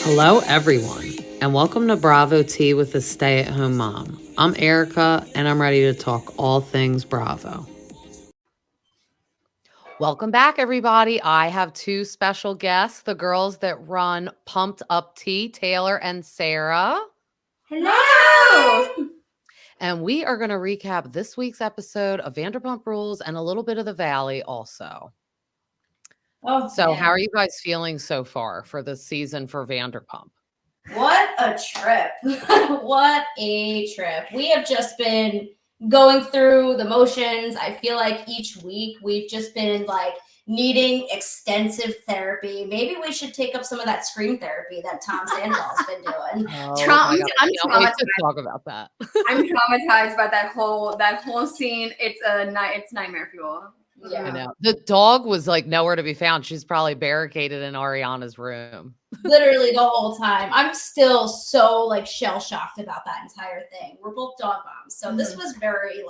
Hello, everyone, and welcome to Bravo Tea with a Stay-at-Home Mom. I'm Erica, and I'm ready to talk all things Bravo. Welcome back, everybody. I have two special guests, the girls that run Pumped Up Tea, Taylor and Sara. Hello! And we are going to recap this week's episode of Vanderpump Rules and a little bit of The Valley also. So how are you guys feeling so far for this season for Vanderpump? What a trip. What a trip. We have just been going through the motions. I feel like each week we've just been like needing extensive therapy. Maybe we should take up some of that scream therapy that Tom Sandoval's been doing. I'm traumatized. To talk about that. I'm traumatized by that whole scene. It's nightmare fuel. Yeah. I know. The dog was like nowhere to be found. She's probably barricaded in Ariana's room. Literally the whole time. I'm still so like shell shocked about that entire thing. We're both dog moms. So this was very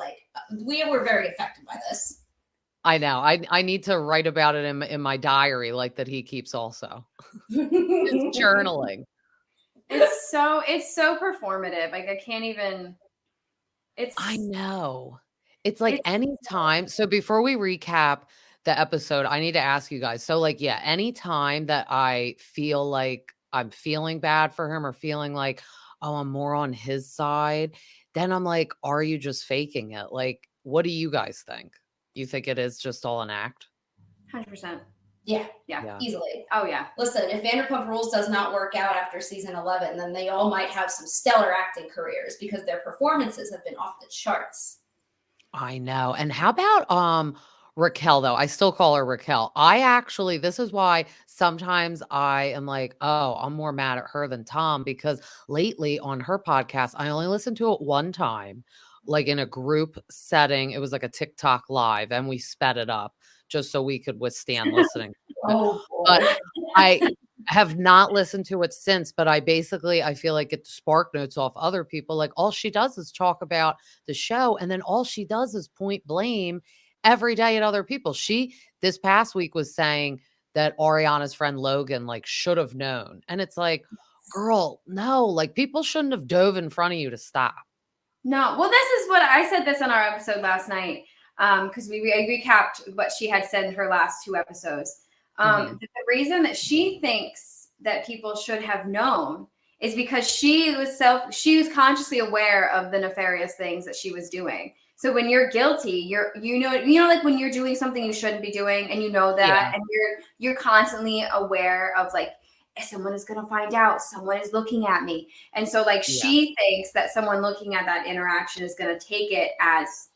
we were very affected by this. I know. I need to write about it in my diary, like that he keeps also. It's journaling. It's so performative. Like I can't even. I know. It's like anytime. So before we recap the episode, I need to ask you guys. So like, yeah, anytime that I feel like I'm feeling bad for him or feeling like, oh, I'm more on his side, then I'm like, are you just faking it? Like, what do you guys think? You think it is just all an act? 100%. Yeah, easily. Oh, yeah. Listen, if Vanderpump Rules does not work out after season 11, then they all might have some stellar acting careers because their performances have been off the charts. I know. And how about Raquel though? I still call her Raquel. This is why sometimes I am like, oh, I'm more mad at her than Tom, because lately on her podcast, I only listened to it one time, like in a group setting. It was like a TikTok live and we sped it up just so we could withstand listening. But I have not listened to it since, but I feel like get the spark notes off other people. Like all she does is talk about the show. And then all she does is point blame every day at other people. She, this past week was saying that Ariana's friend Logan like should have known. And it's like, girl, no, like people shouldn't have dove in front of you to stop. No. Well, this is what I said this on our episode last night. Because we recapped what she had said in her last two episodes. The reason that she thinks that people should have known is because she was consciously aware of the nefarious things that she was doing. So when you're guilty, you know, like when you're doing something you shouldn't be doing, and you know that, and you're constantly aware of like, someone is going to find out, someone is looking at me. And so like she thinks that someone looking at that interaction is going to take it as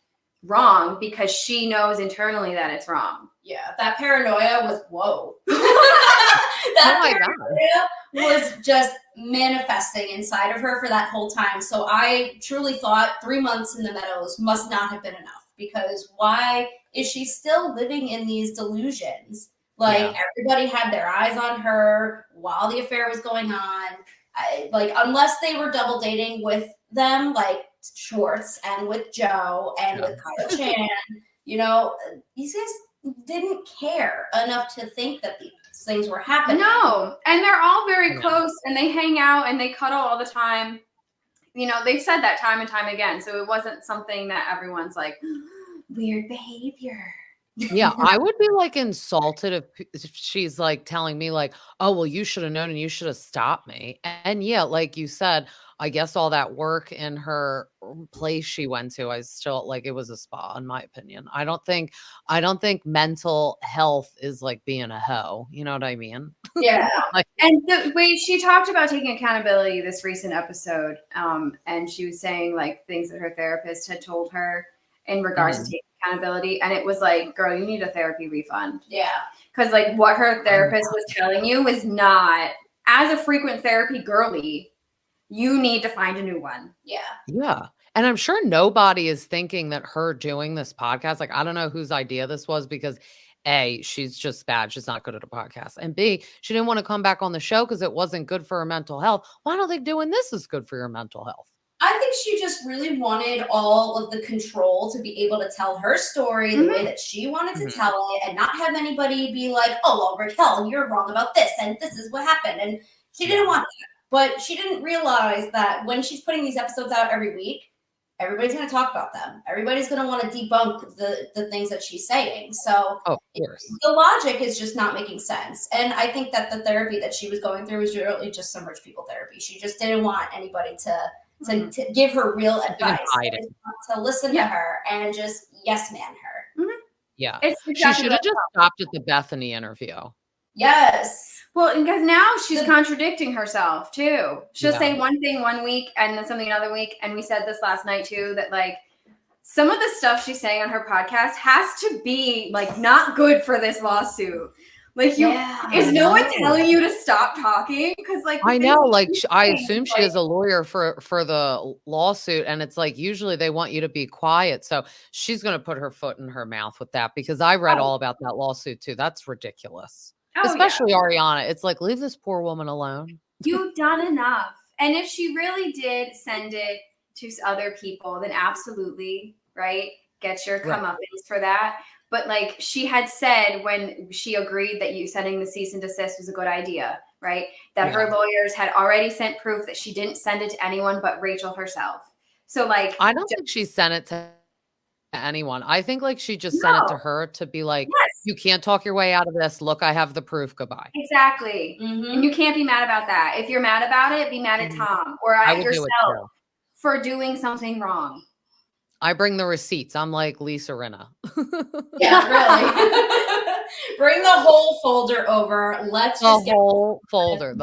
wrong because she knows internally that it's wrong. Yeah, that paranoia was whoa. Paranoia was just manifesting inside of her for that whole time. So I truly thought 3 months in the Meadows must not have been enough, because why is she still living in these delusions? Like everybody had their eyes on her while the affair was going on. Unless they were double dating with them, like Schwartz and with Joe and with Kyle Chan, these guys didn't care enough to think that these things were happening. No, and they're all very close, and they hang out and they cuddle all the time. They've said that time and time again, so it wasn't something that everyone's like, weird behavior. Yeah, I would be like insulted if she's like telling me like, oh, well, you should have known and you should have stopped me. And yeah, like you said, I guess all that work in her place she went to, I still like it was a spa, in my opinion. I don't think mental health is like being a hoe. You know what I mean? Yeah. And the way she talked about taking accountability this recent episode, and she was saying like things that her therapist had told her in regards to taking accountability, and it was like, girl, you need a therapy refund. Yeah, because like what her therapist was telling you was not, as a frequent therapy girly, you need to find a new one. Yeah. And I'm sure nobody is thinking that her doing this podcast, like I don't know whose idea this was, because A, she's just bad, she's not good at a podcast, and B, she didn't want to come back on the show because it wasn't good for her mental health. Why don't they doing this is good for your mental health? I think she just really wanted all of the control to be able to tell her story the way that she wanted to tell it, and not have anybody be like, oh, well, Raquel, you're wrong about this, and this is what happened. And She didn't want that. But she didn't realize that when she's putting these episodes out every week, everybody's going to talk about them. Everybody's going to want to debunk the things that she's saying. So Oh, of course. the logic is just not making sense. And I think that the therapy that she was going through was really just some rich people therapy. She just didn't want anybody to give her real advice, to listen to her and just yes man her. Mm-hmm. Yeah. She should have just stopped at the Bethany interview. Yes. Well, because now she's contradicting herself too. She'll say one thing one week and then something another week. And we said this last night too, that like some of the stuff she's saying on her podcast has to be like not good for this lawsuit. Like is no one telling you to stop talking? Because like I know, like I assume she is a lawyer for the lawsuit, and it's like usually they want you to be quiet. So she's going to put her foot in her mouth with that, because I read all about that lawsuit too. That's ridiculous. Especially Ariana. It's like, leave this poor woman alone. You've done enough. And if she really did send it to other people, then absolutely, right? Get your comeuppance for that. But like she had said when she agreed that you sending the cease and desist was a good idea, right? That her lawyers had already sent proof that she didn't send it to anyone but Rachel herself. So like, I don't think she sent it to anyone. I think like she just sent it to her to be like, you can't talk your way out of this. Look, I have the proof. Goodbye. Exactly. Mm-hmm. And you can't be mad about that. If you're mad about it, be mad at Tom or at yourself for doing something wrong. I bring the receipts. I'm like Lisa Rinna. Yeah, really. Bring the whole folder over. Let's just get the whole folder.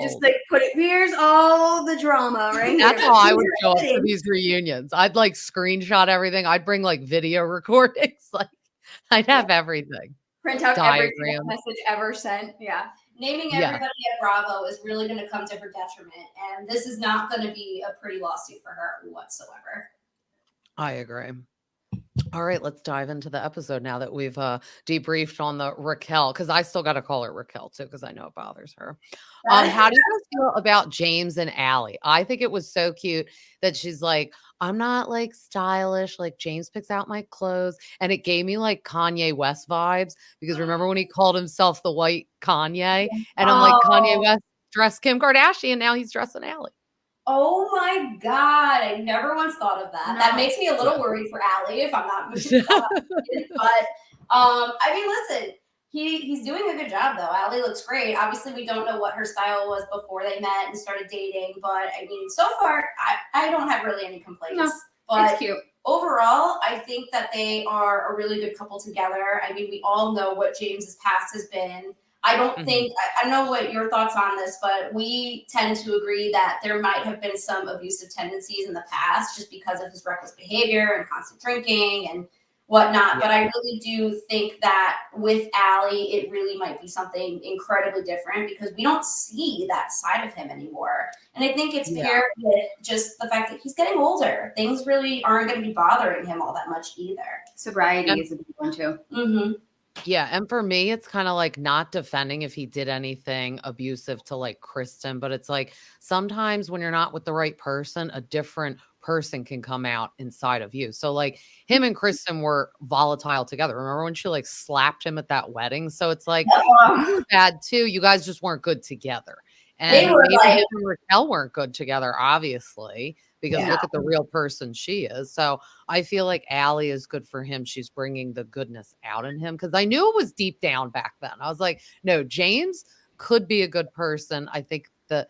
Just like put it. Here's all the drama, right? That's how I would show up for these reunions. I'd like screenshot everything. I'd bring like video recordings. Like I'd have everything. Print out every message ever sent. Yeah. Naming everybody at Bravo is really going to come to her detriment, and this is not going to be a pretty lawsuit for her whatsoever. I agree. All right, let's dive into the episode now that we've debriefed on the Raquel, because I still got to call her Raquel too, because I know it bothers her. How do you guys feel about James and Allie? I think it was so cute that she's like, I'm not like stylish, like James picks out my clothes. And it gave me like Kanye West vibes, because remember when he called himself the white Kanye? And I'm like, Kanye West dressed Kim Kardashian, now he's dressing Allie. Oh my God. I never once thought of that. No. That makes me a little worried for Allie, if I'm not mistaken. But I mean, listen, he's doing a good job though. Allie looks great. Obviously, we don't know what her style was before they met and started dating, but I mean, so far I don't have really any complaints. No, but it's cute. Overall, I think that they are a really good couple together. I mean, we all know what James's past has been. I don't think, I don't know what your thoughts on this, but we tend to agree that there might have been some abusive tendencies in the past just because of his reckless behavior and constant drinking and whatnot. But I really do think that with Allie, it really might be something incredibly different because we don't see that side of him anymore. And I think it's paired with just the fact that he's getting older. Things really aren't going to be bothering him all that much either. Sobriety is a big one too. Mm-hmm. Yeah. And for me, it's kind of like not defending if he did anything abusive to like Kristen, but it's like sometimes when you're not with the right person, a different person can come out inside of you. So like him and Kristen were volatile together. Remember when she like slapped him at that wedding? So it's like you were bad too. You guys just weren't good together. And maybe him and Raquel weren't good together, obviously, because look at the real person she is. So I feel like Allie is good for him. She's bringing the goodness out in him, because I knew it was deep down back then. I was like, no, James could be a good person. I think the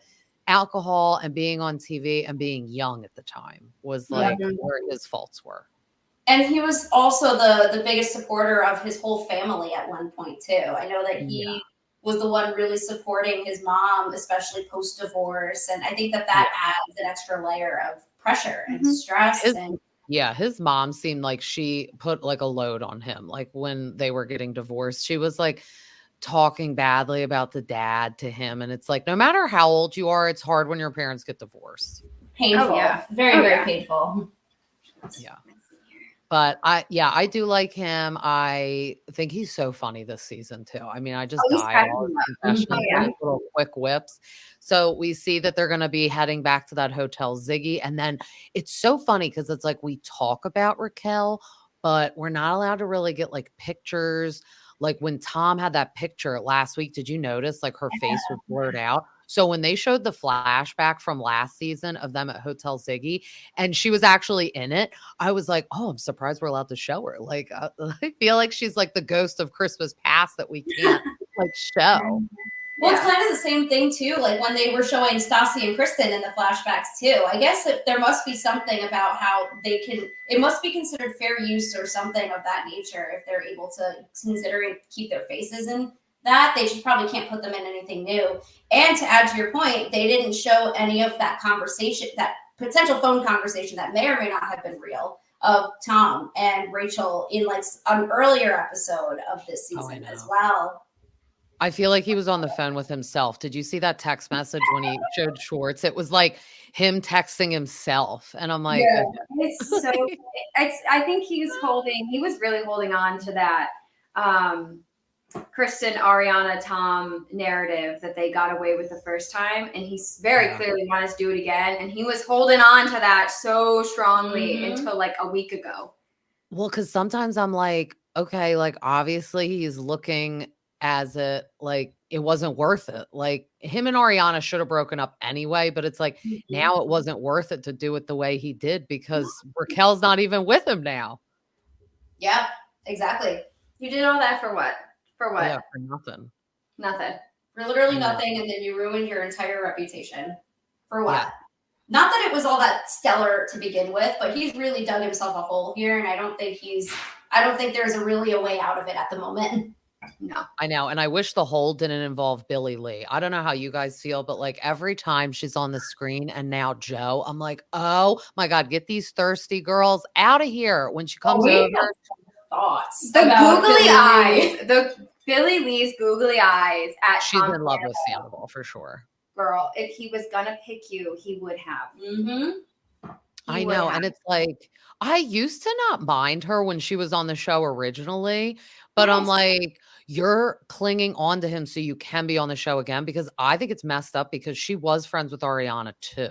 alcohol and being on TV and being young at the time was like where his faults were. And he was also the biggest supporter of his whole family at one point too. I know that he was the one really supporting his mom, especially post-divorce. And I think that adds an extra layer of pressure and stress. His mom seemed like she put like a load on him. Like when they were getting divorced, she was like talking badly about the dad to him. And it's like, no matter how old you are, it's hard when your parents get divorced. Painful. Very painful. Yeah. But I do like him. I think he's so funny this season too. I mean, I just die all little quick whips. So we see that they're going to be heading back to that hotel Ziggy. And then it's so funny because it's like we talk about Raquel, but we're not allowed to really get like pictures. Like when Tom had that picture last week, did you notice like her face was blurred out? So when they showed the flashback from last season of them at Hotel Ziggy, and she was actually in it, I was like, oh, I'm surprised we're allowed to show her. Like, I feel like she's like the ghost of Christmas past that we can't like show. Well, it's kind of the same thing too. Like when they were showing Stassi and Kristen in the flashbacks too. I guess that there must be something about how they can. It must be considered fair use or something of that nature if they're able to consider and keep their faces in that. They just probably can't put them in anything new. And to add to your point, they didn't show any of that conversation, that potential phone conversation that may or may not have been real of Tom and Rachel in like an earlier episode of this season as well. I feel like he was on the phone with himself. Did you see that text message when he showed Schwartz? It was like him texting himself. And I'm like, yeah, it's so, I think he was really holding on to that Kristen, Ariana, Tom narrative that they got away with the first time. And he's very clearly wanted to do it again. And he was holding on to that so strongly until like a week ago. Well, because sometimes I'm like, okay, like obviously he's looking as it like it wasn't worth it. Like him and Ariana should have broken up anyway, but it's like now it wasn't worth it to do it the way he did because Raquel's not even with him now. Yeah, exactly. You did all that for what? For what? Yeah, for nothing. Nothing. For literally nothing, and then you ruined your entire reputation. For what? Yeah. Not that it was all that stellar to begin with, but he's really dug himself a hole here, and I don't think there's really a way out of it at the moment. No. I know. And I wish the hole didn't involve Billie Lee. I don't know how you guys feel, but like every time she's on the screen and now Joe, I'm like, oh my God, get these thirsty girls out of here when she comes over. Thoughts. The googly eyes. The Billie Lee's googly eyes at She's Tom in love Sandoval. with Sandoval for sure. Girl, if he was gonna pick you, he would have. I know. And it's like, I used to not mind her when she was on the show originally, but I'm like, you're clinging on to him so you can be on the show again because I think it's messed up because she was friends with Ariana too.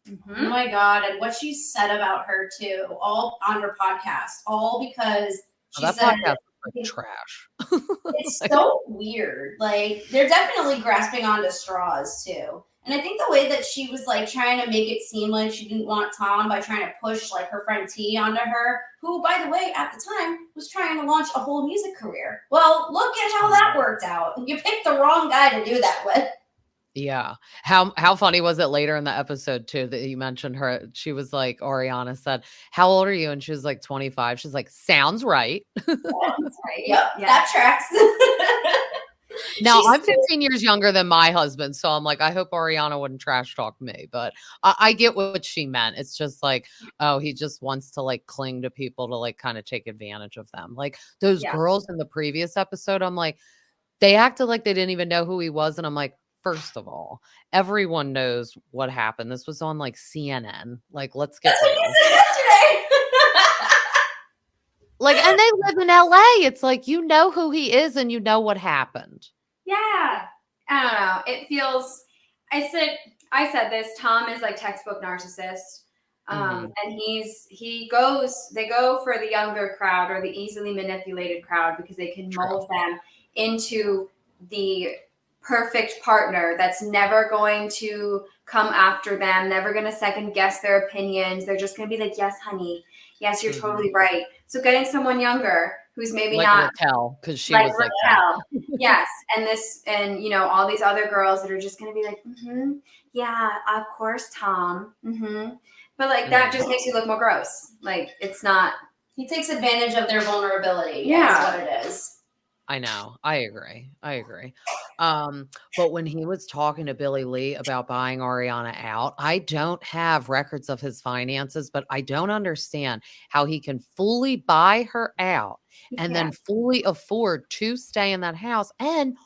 Oh my God. And what she said about her too, all on her podcast, all because she said podcast is like trash. It's so weird. Like they're definitely grasping onto straws too. And I think the way that she was like trying to make it seem like she didn't want Tom by trying to push like her friend T onto her, who by the way at the time was trying to launch a whole music career. Well, look at how that worked out. You picked the wrong guy to do that with. Yeah. How funny was it later in the episode too that you mentioned her? She was like, Ariana said, how old are you? And she was like 25. She's like, sounds right. Sounds right. Yep. That tracks. Now, I'm 15 years younger than my husband, so I'm like, I hope Ariana wouldn't trash talk me, but I get what she meant. It's just like, oh, he just wants to like cling to people to like kind of take advantage of them. Like those girls in the previous episode, I'm like, they acted like they didn't even know who he was. And I'm like, first of all, everyone knows what happened. This was on like CNN. Like, let's get real. Yesterday. Like, and they live in LA. It's like, you know who he is and you know what happened. Yeah. I don't know. It feels, I said this, Tom is like textbook narcissist. And they go for the younger crowd or the easily manipulated crowd because they can mold them into the perfect partner that's never going to come after them, never going to second guess their opinions. They're just going to be like, yes, honey. Yes, you're totally right. So getting someone younger who's maybe like not Raquel, because she like was like Raquel. Yes. And you know, all these other girls that are just going to be like, yeah, of course, Tom. But like that just makes you look more gross. Like it's not. He takes advantage of their vulnerability. Yeah. Is what it is. I know. I agree. But when he was talking to Billie Lee about buying Ariana out, I don't have records of his finances, but I don't understand how he can fully buy her out and then fully afford to stay in that house. And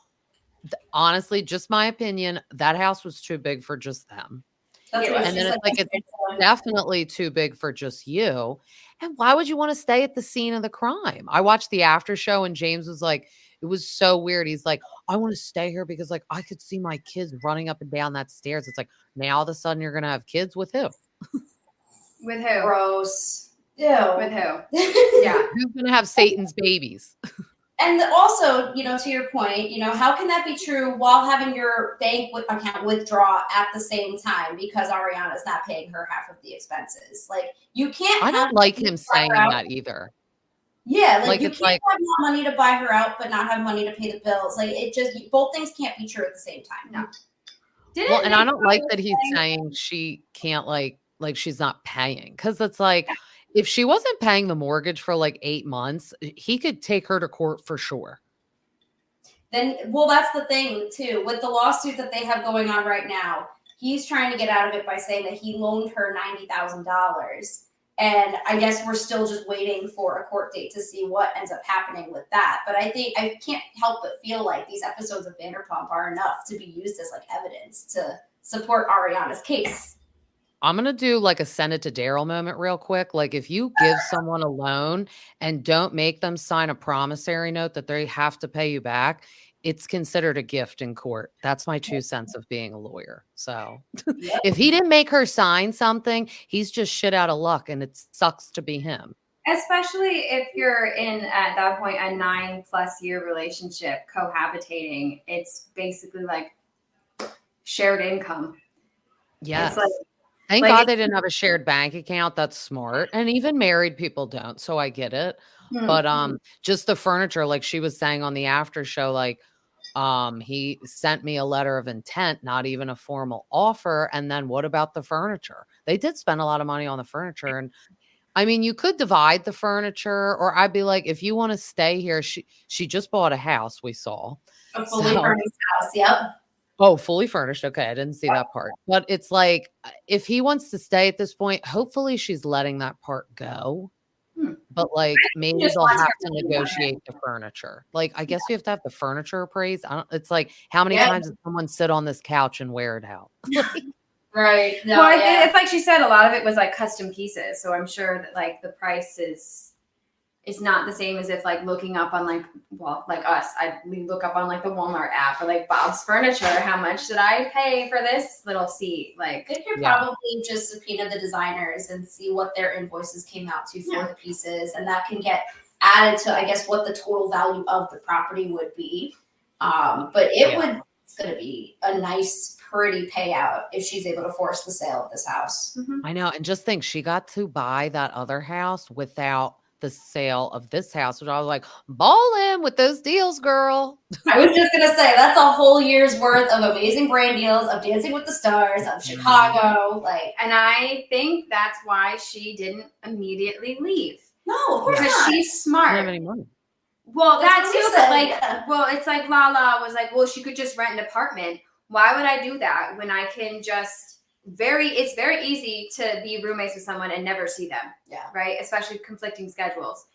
honestly, just my opinion, that house was too big for just them. And then it's like, it's definitely too big for just you. And why would you want to stay at the scene of the crime? I watched the after show and James was like, it was so weird. He's like, I want to stay here because like I could see my kids running up and down that stairs. It's like, now all of a sudden you're going to have kids with who? With who? Gross. Ew. With who? Yeah. Who's going to have Satan's babies? And also, to your point, how can that be true while having your bank account withdraw at the same time because Ariana's not paying her half of the expenses? Like, you can't I have don't like money him to buy her saying out. that either. Yeah, like Like, you it's can't like, have money to buy her out, but not have money to pay the bills. Like, it just, both things can't be true at the same time. No. well, Didn't and I Nick don't like Vile that he's say- saying she can't like she's not paying. Cause it's like, if she wasn't paying the mortgage for like 8 months, he could take her to court for sure. Then, well, that's the thing too with the lawsuit that they have going on right now. He's trying to get out of it by saying that he loaned her $90,000, and I guess we're still just waiting for a court date to see what ends up happening with that. But I think I can't help but feel like these episodes of Vanderpump are enough to be used as like evidence to support Ariana's case. I'm gonna do like a send it to Daryl moment real quick. Like, if you give someone a loan and don't make them sign a promissory note that they have to pay you back, it's considered a gift in court. That's my 2 cents of being a lawyer. So Yep. if he didn't make her sign something, he's just shit out of luck, and it sucks to be him. Especially if you're in, at that point, a 9+ year relationship, cohabitating, it's basically like shared income. Yes. It's like, Thank like God it- they didn't have a shared bank account. That's smart. And even married people don't. So I get it. But just the furniture, like she was saying on the after show, like he sent me a letter of intent, not even a formal offer. And then what about the furniture? They did spend a lot of money on the furniture. And I mean, you could divide the furniture, or I'd be like, if you want to stay here, she just bought a house, we saw. A fully So furnished house. Yep. oh, fully furnished. Okay, I didn't see that part. But it's like, if he wants to stay at this point, hopefully she's letting that part go. But like, maybe just they'll wants have her to money on it. negotiate the furniture. Like, I guess you have to have the furniture appraised. It's like, how many Yeah. times did someone sit on this couch and wear it out? Right. No, well, yeah. it's like she said, a lot of it was like custom pieces. So I'm sure that like the price is not the same as if like looking up on like, well, like us, we look up on like the Walmart app or like Bob's Furniture. How much did I pay for this little seat? Like, They could Yeah. probably just subpoena the designers and see what their invoices came out to for the pieces, and that can get added to, I guess, what the total value of the property would be. But it's going to be a nice, pretty payout if she's able to force the sale of this house. I know. And just think, she got to buy that other house without the sale of this house, which I was like, ballin' with those deals, girl. I was just going to say, that's a whole year's worth of amazing brand deals, of Dancing with the Stars, of Chicago. Like, and I think that's why she didn't immediately leave. no, of course Because not. she's I don't smart. have any money. Well, That's that what we too, said, but like, yeah. well, it's like Lala was like, well, she could just rent an apartment. Why would I do that when I can just it's very easy to be roommates with someone and never see them. Yeah. Right? Especially conflicting schedules.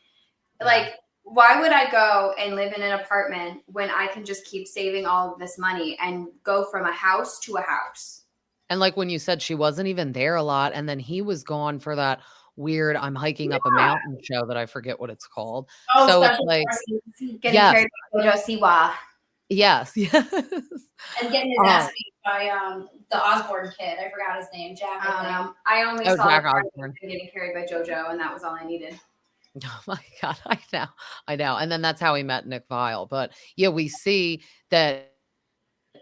Yeah. Like, why would I go and live in an apartment when I can just keep saving all of this money and go from a house to a house? And like when you said she wasn't even there a lot, and then he was gone for that weird I'm hiking up a mountain show that I forget what it's called. Oh, So it's special like, forces. Getting Yes. carried by Jojo Siwa. yes, yes. And getting his ass beat by the Osborne kid. I forgot his name. Jack, I think. I only Oh, saw Jack the part Osborne. of getting carried by JoJo, and that was all I needed. Oh my God, I know. And then that's how he met Nick Vile. But yeah, we see that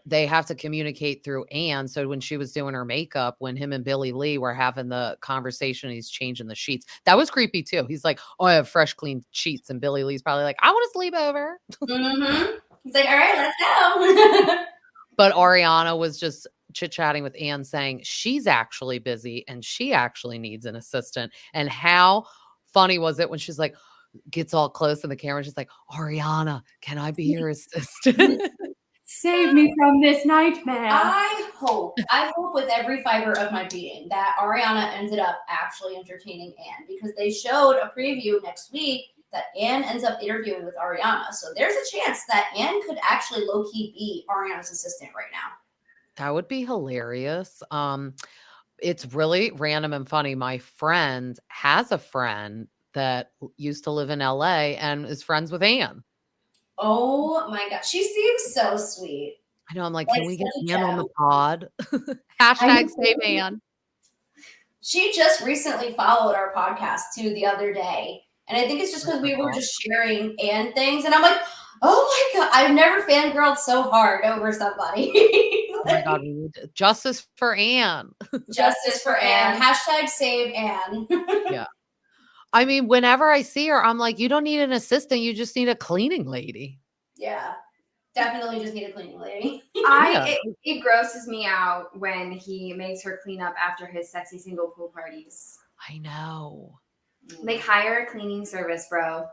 they have to communicate through Anne. So when she was doing her makeup, when him and Billy Lee were having the conversation, he's changing the sheets. That was creepy too. He's like, oh, I have fresh, clean sheets. And Billy Lee's probably like, I want to sleep over. Mm-hmm. He's like, all right, let's go. But Ariana was just chit-chatting with Anne saying she's actually busy and she actually needs an assistant. And how funny was it when she's like, gets all close in the camera, she's like, Ariana, can I be your assistant? Save me from this nightmare. I hope with every fiber of my being that Ariana ended up actually entertaining Anne, because they showed a preview next week that Anne ends up interviewing with Ariana. So there's a chance that Anne could actually low-key be Ariana's assistant right now. That would be hilarious. It's really random and funny. My friend has a friend that used to live in LA and is friends with Anne. Oh my God. She seems so sweet. I know. I'm like, Like can we get such Anne a- on the pod? Hashtag save Anne. She just recently followed our podcast too the other day. And I think it's just because we were just sharing Anne things. And I'm like, Oh my God. I've never fangirled so hard over somebody. Oh my God, we need justice for Anne. Justice for Anne. Hashtag save Anne. Yeah. I mean, whenever I see her, I'm like, you don't need an assistant. You just need a cleaning lady. Yeah. Definitely just need a cleaning lady. Yeah. It grosses me out when he makes her clean up after his sexy single pool parties. I know. Like, hire a cleaning service, bro.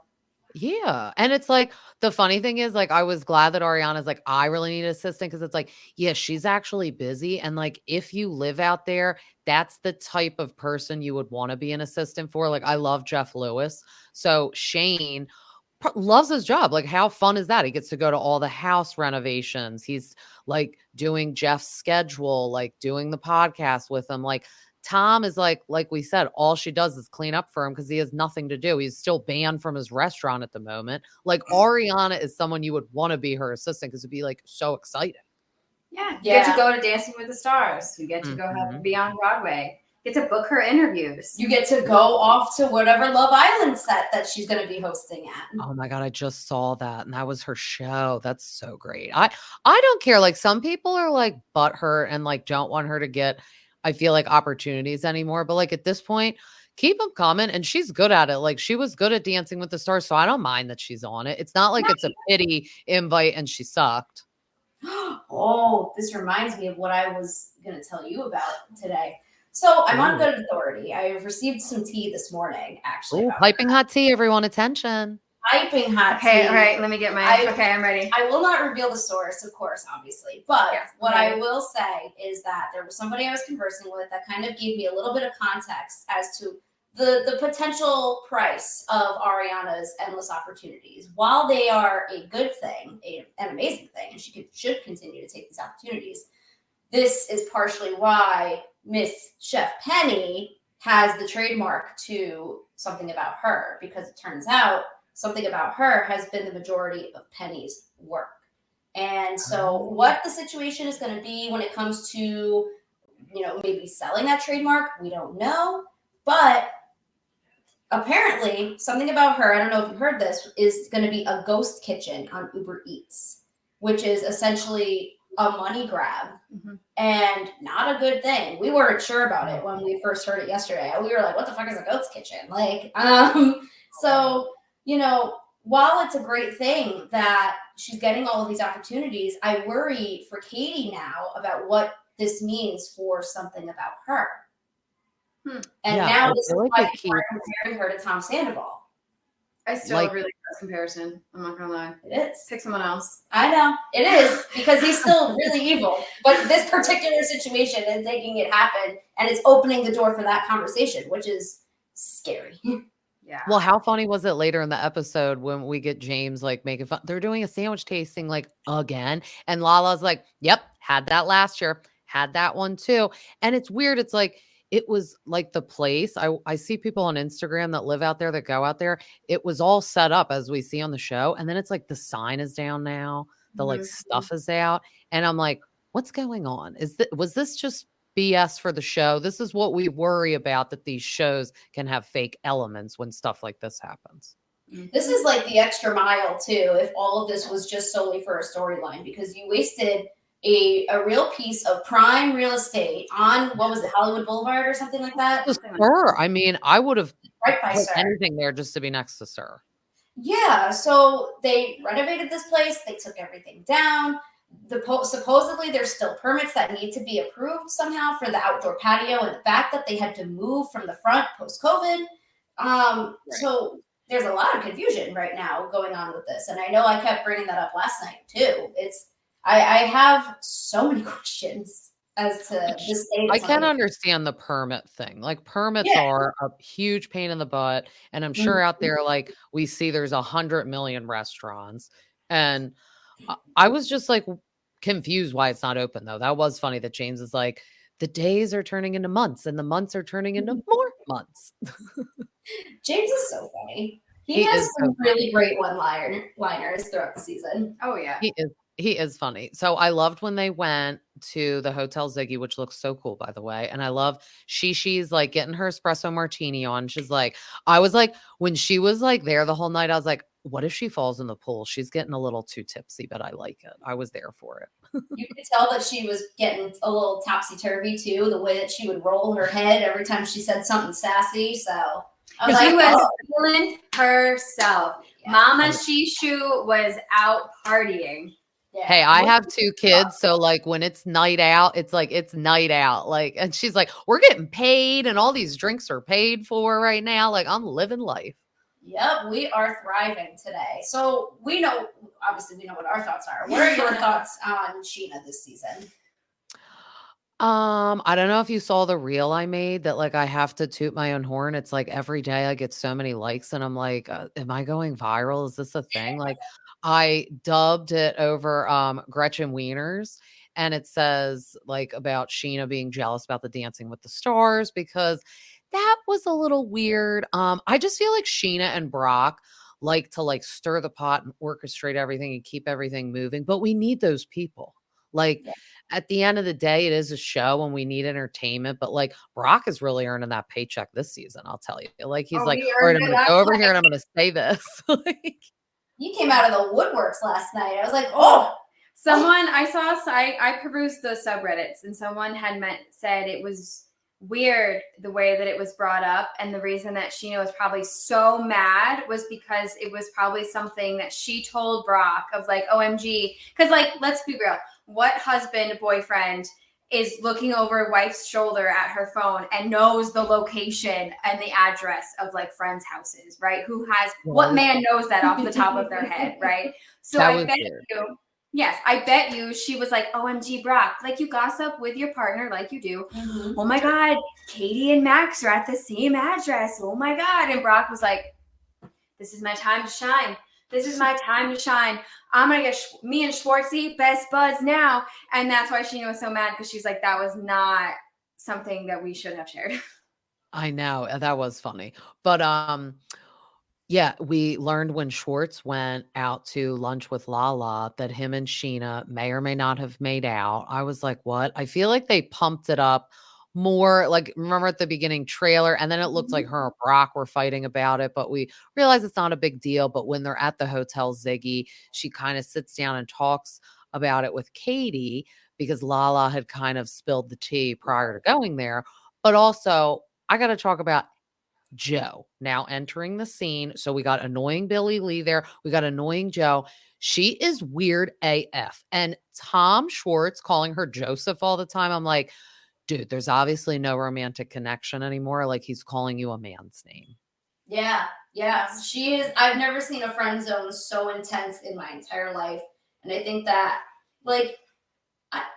Yeah. And it's like, the funny thing is, like, I was glad that Ariana's like, I really need an assistant because it's like, yeah, she's actually busy. And like, if you live out there, that's the type of person you would want to be an assistant for. Like, I love Jeff Lewis. So Shane loves his job. Like, how fun is that? He gets to go to all the house renovations. He's like doing Jeff's schedule, like doing the podcast with him. Like, Tom is like we said, all she does is clean up for him because he has nothing to do. He's still banned from his restaurant at the moment. Like, Ariana is someone you would want to be her assistant because it'd be like so exciting. Yeah. You get to go to Dancing with the Stars. You get to go be on Broadway. You get to book her interviews. You get to go off to whatever Love Island set that she's going to be hosting at. Oh my God, I just saw that. And that was her show. That's so great. I don't care. Like, some people are like butthurt and like don't want her to get, I feel like, opportunities anymore. But like, at this point, keep them coming. And she's good at it. Like, she was good at Dancing with the Stars. So I don't mind that she's on it. It's not like it's a pity invite and she sucked. Oh, this reminds me of what I was going to tell you about today. So I'm on good authority. I've received some tea this morning, actually. Piping hot tea, everyone, attention. Piping hot tea. Okay, all right, let me get my, okay, I'm ready. I will not reveal the source, of course, obviously. But what I will say is that there was somebody I was conversing with that kind of gave me a little bit of context as to the potential price of Ariana's endless opportunities. While they are a good thing, an amazing thing, and she should continue to take these opportunities, this is partially why Miss Chef Penny has the trademark to Something About Her, because it turns out Something About Her has been the majority of Penny's work. And so what the situation is going to be when it comes to, maybe selling that trademark, we don't know. But apparently, Something About Her, I don't know if you heard this, is going to be a ghost kitchen on Uber Eats, which is essentially a money grab and not a good thing. We weren't sure about it when we first heard it yesterday. We were like, what the fuck is a ghost kitchen? Like, so, while it's a great thing that she's getting all of these opportunities, I worry for Katie now about what this means for Something About Her. And now this is why people are comparing her to Tom Sandoval. I still really like this comparison. I'm not gonna lie. It is. Pick someone else. I know. It is, because he's still really evil. But this particular situation is making it happen, and it's opening the door for that conversation, which is scary. Yeah. Well, how funny was it later in the episode when we get James like making fun? They're doing a sandwich tasting like again. And Lala's like, yep, had that last year, had that one too. And it's weird. It's like, it was like the place. I see people on Instagram that live out there, that go out there. It was all set up as we see on the show. And then it's like the sign is down now. The like stuff is out. And I'm like, what's going on? Was this just BS for the show? This is what we worry about, that these shows can have fake elements when stuff like this happens. This is like the extra mile too, if all of this was just solely for a storyline, because you wasted a real piece of prime real estate on, what was it, Hollywood Boulevard or something like that? Sir, I mean, I would have right by put Sir. anything there just to be next to Sir. Yeah, so they renovated this place. They took everything down. Supposedly there's still permits that need to be approved somehow for the outdoor patio and the fact that they had to move from the front post-COVID. So there's a lot of confusion right now going on with this. And I know I kept bringing that up last night too. I have so many questions as to this. I can understand the permit thing. Like, permits are a huge pain in the butt. And I'm sure out there, like, we see there's 100 million restaurants. And I was just like confused why it's not open though. That was funny that James is like, the days are turning into months and the months are turning into more months. James is so funny. He has some really great one-liners throughout the season. Oh yeah. He is funny. So I loved when they went to the Hotel Ziggy, which looks so cool, by the way. And I love she's like getting her espresso martini on. She's like, I was like, when she was like there the whole night, I was like, what if she falls in the pool? She's getting a little too tipsy, but I like it. I was there for it. You could tell that she was getting a little topsy-turvy too, the way that she would roll her head every time she said something sassy. So I was She like, was feeling herself. Yeah. Mama Shishu was out partying. Yeah. Hey, I have 2 kids, so, like, when it's night out, it's like, it's night out, like, and she's like, "We're getting paid, and all these drinks are paid for right now." Like, I'm living life. Yep, we are thriving today. So we know, obviously, we know what our thoughts are. What are your thoughts on Sheena this season? I don't know if you saw the reel I made that, like, I have to toot my own horn. It's like every day I get so many likes and I'm like, am I going viral? Is this a thing? Like, I dubbed it over Gretchen Wieners, and it says like about Sheena being jealous about the Dancing with the Stars because that was a little weird. I just feel like Sheena and Brock like to like stir the pot and orchestrate everything and keep everything moving, but we need those people. Like, Yeah. at the end of the day, it is a show and we need entertainment. But like Brock is really earning that paycheck this season, I'll tell you. Like he's like, we all right, earned I'm it gonna last go over night. here and I'm gonna say this. Like, You came out of the woodworks last night. I was like, oh, Someone I perused the subreddits, and someone had said it was weird the way that it was brought up, and the reason that Sheena was probably so mad was because it was probably something that she told Brock of like, OMG, because like, let's be real, what husband, boyfriend is looking over wife's shoulder at her phone and knows the location and the address of like friends' houses, right? What man knows that off the top of their head, right? So that I was bet weird. you. Yes, I bet you she was like, OMG, Brock, like you gossip with your partner like you do. Mhm. Oh my God, Katie and Max are at the same address. Oh my God. And Brock was like, this is my time to shine. This is my time to shine. I'm going to get me and Schwartzy best buds now. And that's why Sheena was so mad because she's like, that was not something that we should have shared. I know, that was funny. But yeah, we learned when Schwartz went out to lunch with Lala that him and Sheena may or may not have made out. I was like, what? I feel like they pumped it up more. Like, remember at the beginning trailer, and then it looked like her and Brock were fighting about it, but we realize it's not a big deal. But when they're at the Hotel Ziggy, she kind of sits down and talks about it with Katie because Lala had kind of spilled the tea prior to going there. But also, I got to talk about Joe now entering the scene. So we got annoying Billy Lee there. We got annoying Joe. She is weird AF. And Tom Schwartz calling her Joseph all the time. I'm like, dude, there's obviously no romantic connection anymore. Like he's calling you a man's name. Yeah, yeah. She is. I've never seen a friend zone so intense in my entire life. And I think that, like,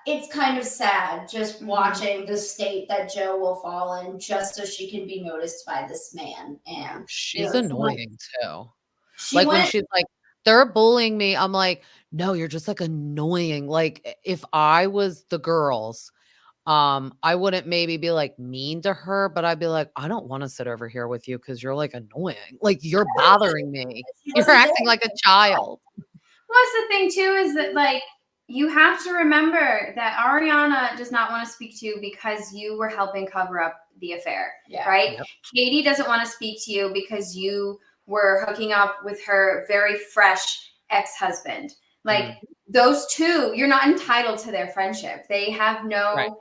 it's kind of sad just watching the state that Joe will fall in just so she can be noticed by this man. And She's annoying too. She Like when went. she's like, they're bullying me. I'm like, no, you're just like annoying. Like if I was the girls, I wouldn't maybe be like mean to her, but I'd be like, I don't want to sit over here with you because you're like annoying. Like you're bothering me. You're acting like a child. Well, that's the thing too, is that like you have to remember that Ariana does not want to speak to you because you were helping cover up the affair, right? Yep. Katie doesn't want to speak to you because you were hooking up with her very fresh ex-husband. Like those two, you're not entitled to their friendship. They have no. Right.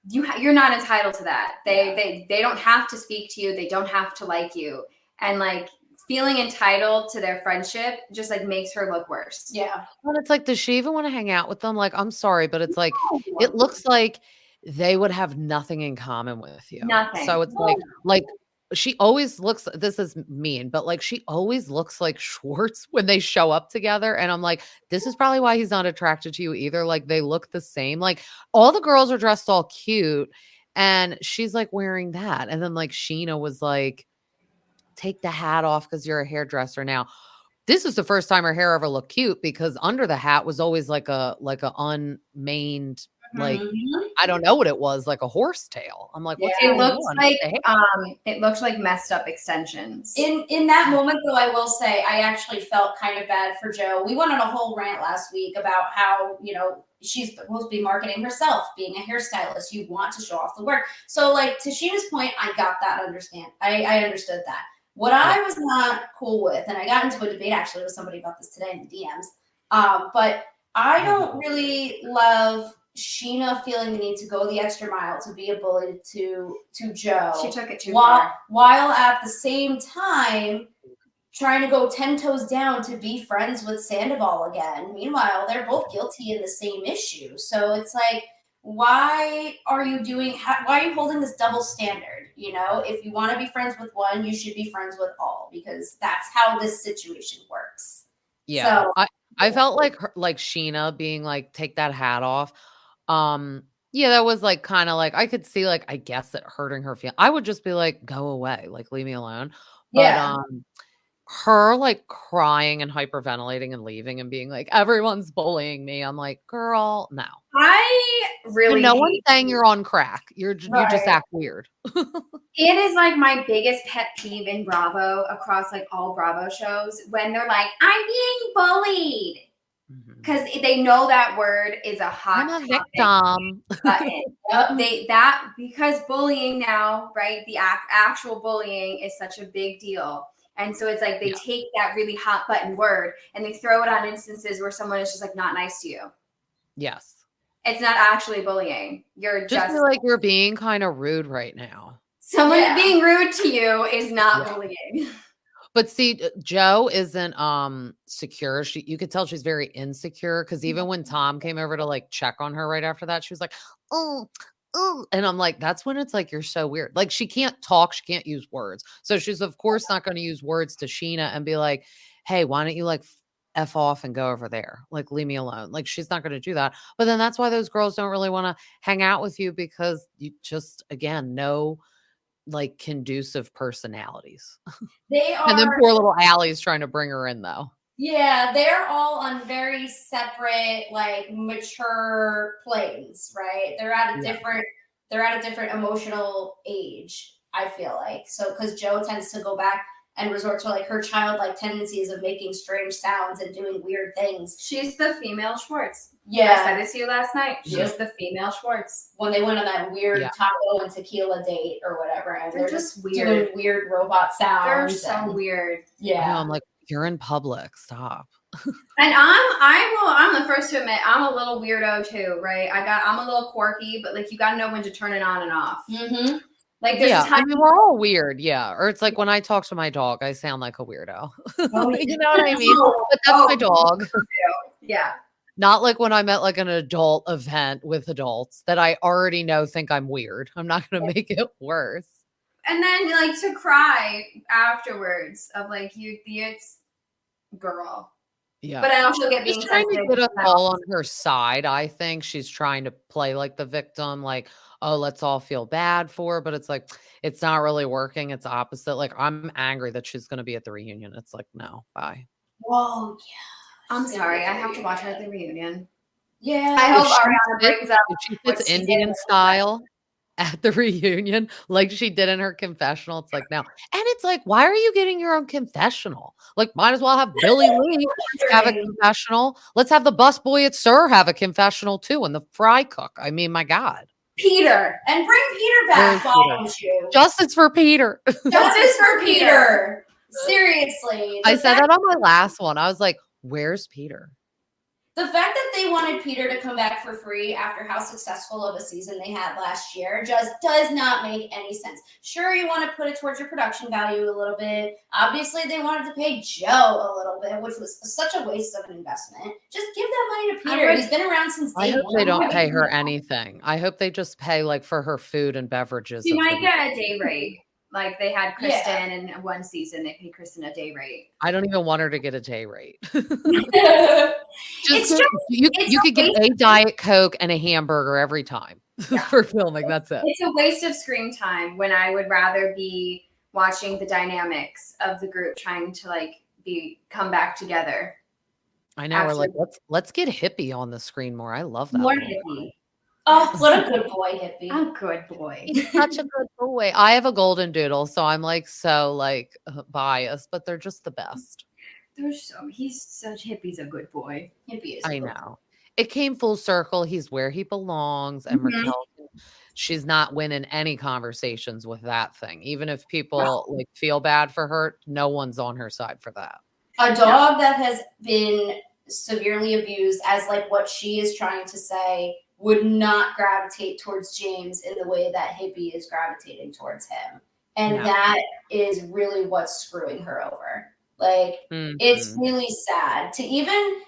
You're not entitled to that. They don't have to speak to you. They don't have to like you, and like feeling entitled to their friendship just like makes her look worse. Yeah. Well, it's like, does she even want to hang out with them? Like, I'm sorry, but it's like, it looks like they would have nothing in common with you. Nothing. So it's like she always looks, this is mean, but like she always looks like Schwartz when they show up together. And I'm like, this is probably why he's not attracted to you either. Like they look the same. Like all the girls are dressed all cute. And she's like wearing that. And then like Sheena was like, take the hat off because you're a hairdresser now. This is the first time her hair ever looked cute because under the hat was always like a unmaned, like I don't know what it was, like a horse tail. I'm like, what's going on? It looked like messed up extensions. In that moment, though, I will say I actually felt kind of bad for Joe. We went on a whole rant last week about how, she's supposed to be marketing herself, being a hairstylist. You want to show off the work. So, like, to Sheena's point, I got that. I understood that. What I was not cool with, and I got into a debate actually with somebody about this today in the DMs, but I don't really love Sheena feeling the need to go the extra mile to be a bully to Joe. She took it too far. While at the same time trying to go 10 toes down to be friends with Sandoval again. Meanwhile, they're both guilty in the same issue. So it's like, why are you holding this double standard? You know, if you want to be friends with one, you should be friends with all, because that's how this situation works. Yeah. So, I felt like Sheena being like, take that hat off. Yeah, that was like kind of like, I could see like, I guess it hurting her feeling. I would just be like, go away, like leave me alone. yeah. But her like crying and hyperventilating and leaving and being like, everyone's bullying me. I'm like, girl, no. I really No one's saying you're on crack. You just act weird. It is like my biggest pet peeve in Bravo, across like all Bravo shows, when they're like, I'm being bullied. Because they know that word is a hot I'm a victim. Because bullying now, right? The actual bullying is such a big deal. And so it's like they take that really hot button word and they throw it on instances where someone is just like not nice to you. Yes. It's not actually bullying. You're just feel like you're being kind of rude right now. Someone being rude to you is not bullying. But see, Joe isn't secure. You could tell she's very insecure, because even when Tom came over to like check on her right after that, she was like, oh, and I'm like, that's when it's like, you're so weird. Like, she can't talk, she can't use words. So she's of course not going to use words to Sheena and be like, hey, why don't you like F off and go over there? Like, leave me alone. Like, she's not going to do that. But then that's why those girls don't really want to hang out with you, because you just, again, know like conducive personalities. They are. And then poor little Allie's trying to bring her in though. Yeah, they're all on very separate, like mature planes, right? They're at a different emotional age, I feel like. So because Joe tends to go back and resort to like her childlike tendencies of making strange sounds and doing weird things. She's the female Schwartz. Yeah. I said it to you last night. She's the female Schwartz. When they went on that weird taco and tequila date or whatever, and they're just weird, doing weird robot sounds. They're so weird. Yeah. I know, I'm like, you're in public. Stop. And I'm the first to admit I'm a little weirdo too, right? I'm a little quirky, but like you gotta know when to turn it on and off. Mm-hmm. Like there's I mean, we're all weird, or it's like when I talk to my dog, I sound like a weirdo. You know what I mean? But that's my dog. Yeah. Not like when I'm at like an adult event with adults that I already think I'm weird. I'm not going to make it worse. And then like to cry afterwards of like it's girl. Yeah. But I also get being trying to get us all on her side. I think she's trying to play like the victim, like, oh, let's all feel bad for her. But it's like, it's not really working. It's opposite. Like, I'm angry that she's going to be at the reunion. It's like, no, bye. Whoa, yeah. I'm sorry. I have to watch her at the reunion. Yeah. I hope Ariana brings up she fits Indian style at the reunion like she did in her confessional. It's like, no. And it's like, why are you getting your own confessional? Like, might as well have Billy Lee have a confessional. Let's have the busboy at SUR have a confessional too, and the fry cook. I mean, my God. Peter. And bring Peter back, why don't you? Justice for Peter. Justice for Peter. Seriously. I said that on my last one. I was like, where's Peter? The fact that they wanted Peter to come back for free after how successful of a season they had last year just does not make any sense. Sure, you want to put it towards your production value a little bit. Obviously, they wanted to pay Joe a little bit, which was such a waste of an investment. Just give that money to Peter. He's been around since day one. I hope they don't pay her anything. I hope they just pay like for her food and beverages. She might get a day rate. Like they had Kristen in one season, they paid Kristen a day rate. I don't even want her to get a day rate. You could get a Diet Coke and a hamburger every time for filming. That's it. It's a waste of screen time when I would rather be watching the dynamics of the group trying to like come back together. I know. We're like, let's get Hippie on the screen more. I love that. More Hippie. Oh, what a good boy, Hippie. A good boy. He's such a good boy. I have a golden doodle, so I'm like so like biased, but they're just the best. He's such Hippie's a good boy. Hippie is I know. it came full circle. He's where he belongs. And Mhm. Raquel, she's not winning any conversations with that thing. Even if people like feel bad for her, no one's on her side for that. A dog that has been severely abused, as like what she is trying to say, would not gravitate towards James in the way that Hippie is gravitating towards him. And No. that is really what's screwing her over. Like, it's Mhm. really sad to even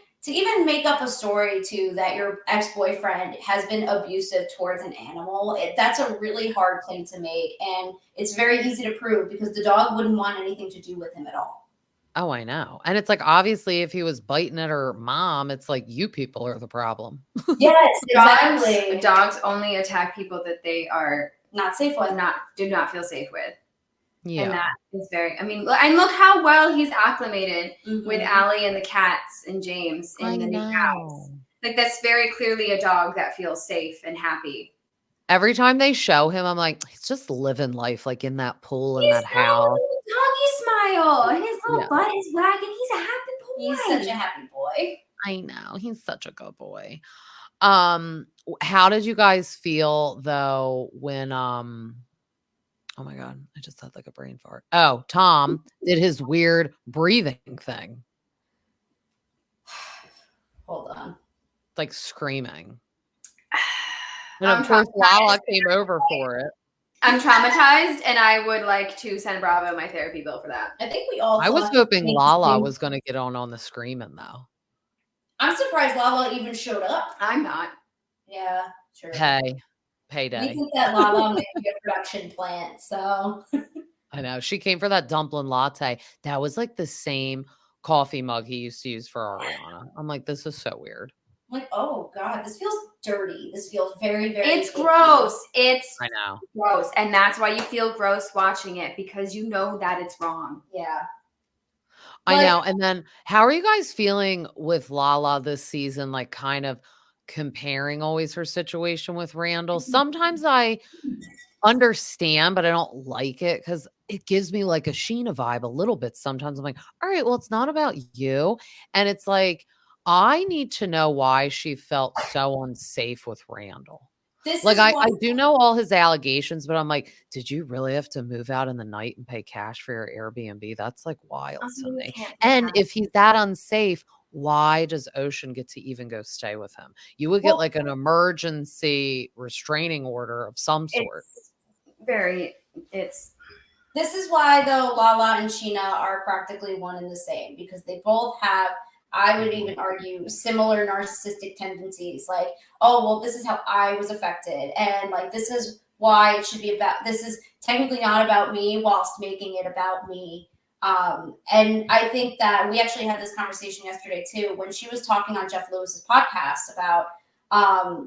make up a story too that your ex-boyfriend has been abusive towards an animal. That's a really hard claim to make, and it's very easy to prove because the dog wouldn't want anything to do with him at all. Oh, I know. And it's like, obviously, if he was biting at her mom, it's like you people are the problem. Yes, Dogs, exactly. dogs only attack people that they are Not safe with. do not feel safe with. And Yeah. that is very, I mean, and look how well he's acclimated with Mhm. Allie and the cats and James in I the new house. know. Like, that's very clearly a dog that feels safe and happy. Every time they show him, I'm like, he's just living life like in that pool in He's that got a house. little doggy smile, and his little Yeah. butt is wagging. He's a happy boy. He's such a happy boy. I know. He's such a good boy. How did you guys feel though when oh my god, I just had like a brain fart. Oh, Tom did his weird breathing thing, Hold on. like screaming. And I'm of course, Lala traumatized. came over for it. I'm traumatized, and I would like to send Bravo my therapy bill for that. I think we all I was thought- hoping Lala was going to get on the screaming though. I'm surprised Lala even showed up. I'm not. Yeah, sure. Payday. We think that Lala might be a production plant, so I know. She came for that dumpling latte. That was like the same coffee mug he used to use for Ariana. I'm like, this is so weird. I'm like, oh god, this feels dirty. This feels very, very. It's icky. gross. It's I know. gross, and that's why you feel gross watching it, because you know that it's wrong. Yeah. I But- know. And then how are you guys feeling with Lala this season? Like kind of comparing always her situation with Randall. Sometimes I understand, but I don't like it because it gives me like a Sheena vibe a little bit. Sometimes I'm like, all right, well, it's not about you. And it's like, I need to know why she felt so unsafe with Randall. This Like is I why- do know all his allegations, but I'm like, did you really have to move out in the night and pay cash for your Airbnb? That's like wild to You me. can't do And that. if he's that unsafe, why does Ocean get to even go stay with him? You would get Well- like an emergency restraining order of some sort. This is why though Lala and Sheena are practically one and the same, because they both have, I would even argue, similar narcissistic tendencies. Like, oh well, this is how I was affected, and like this is why it should be about. This is technically not about me, whilst making it about me. And I think that we actually had this conversation yesterday too, when she was talking on Jeff Lewis's podcast about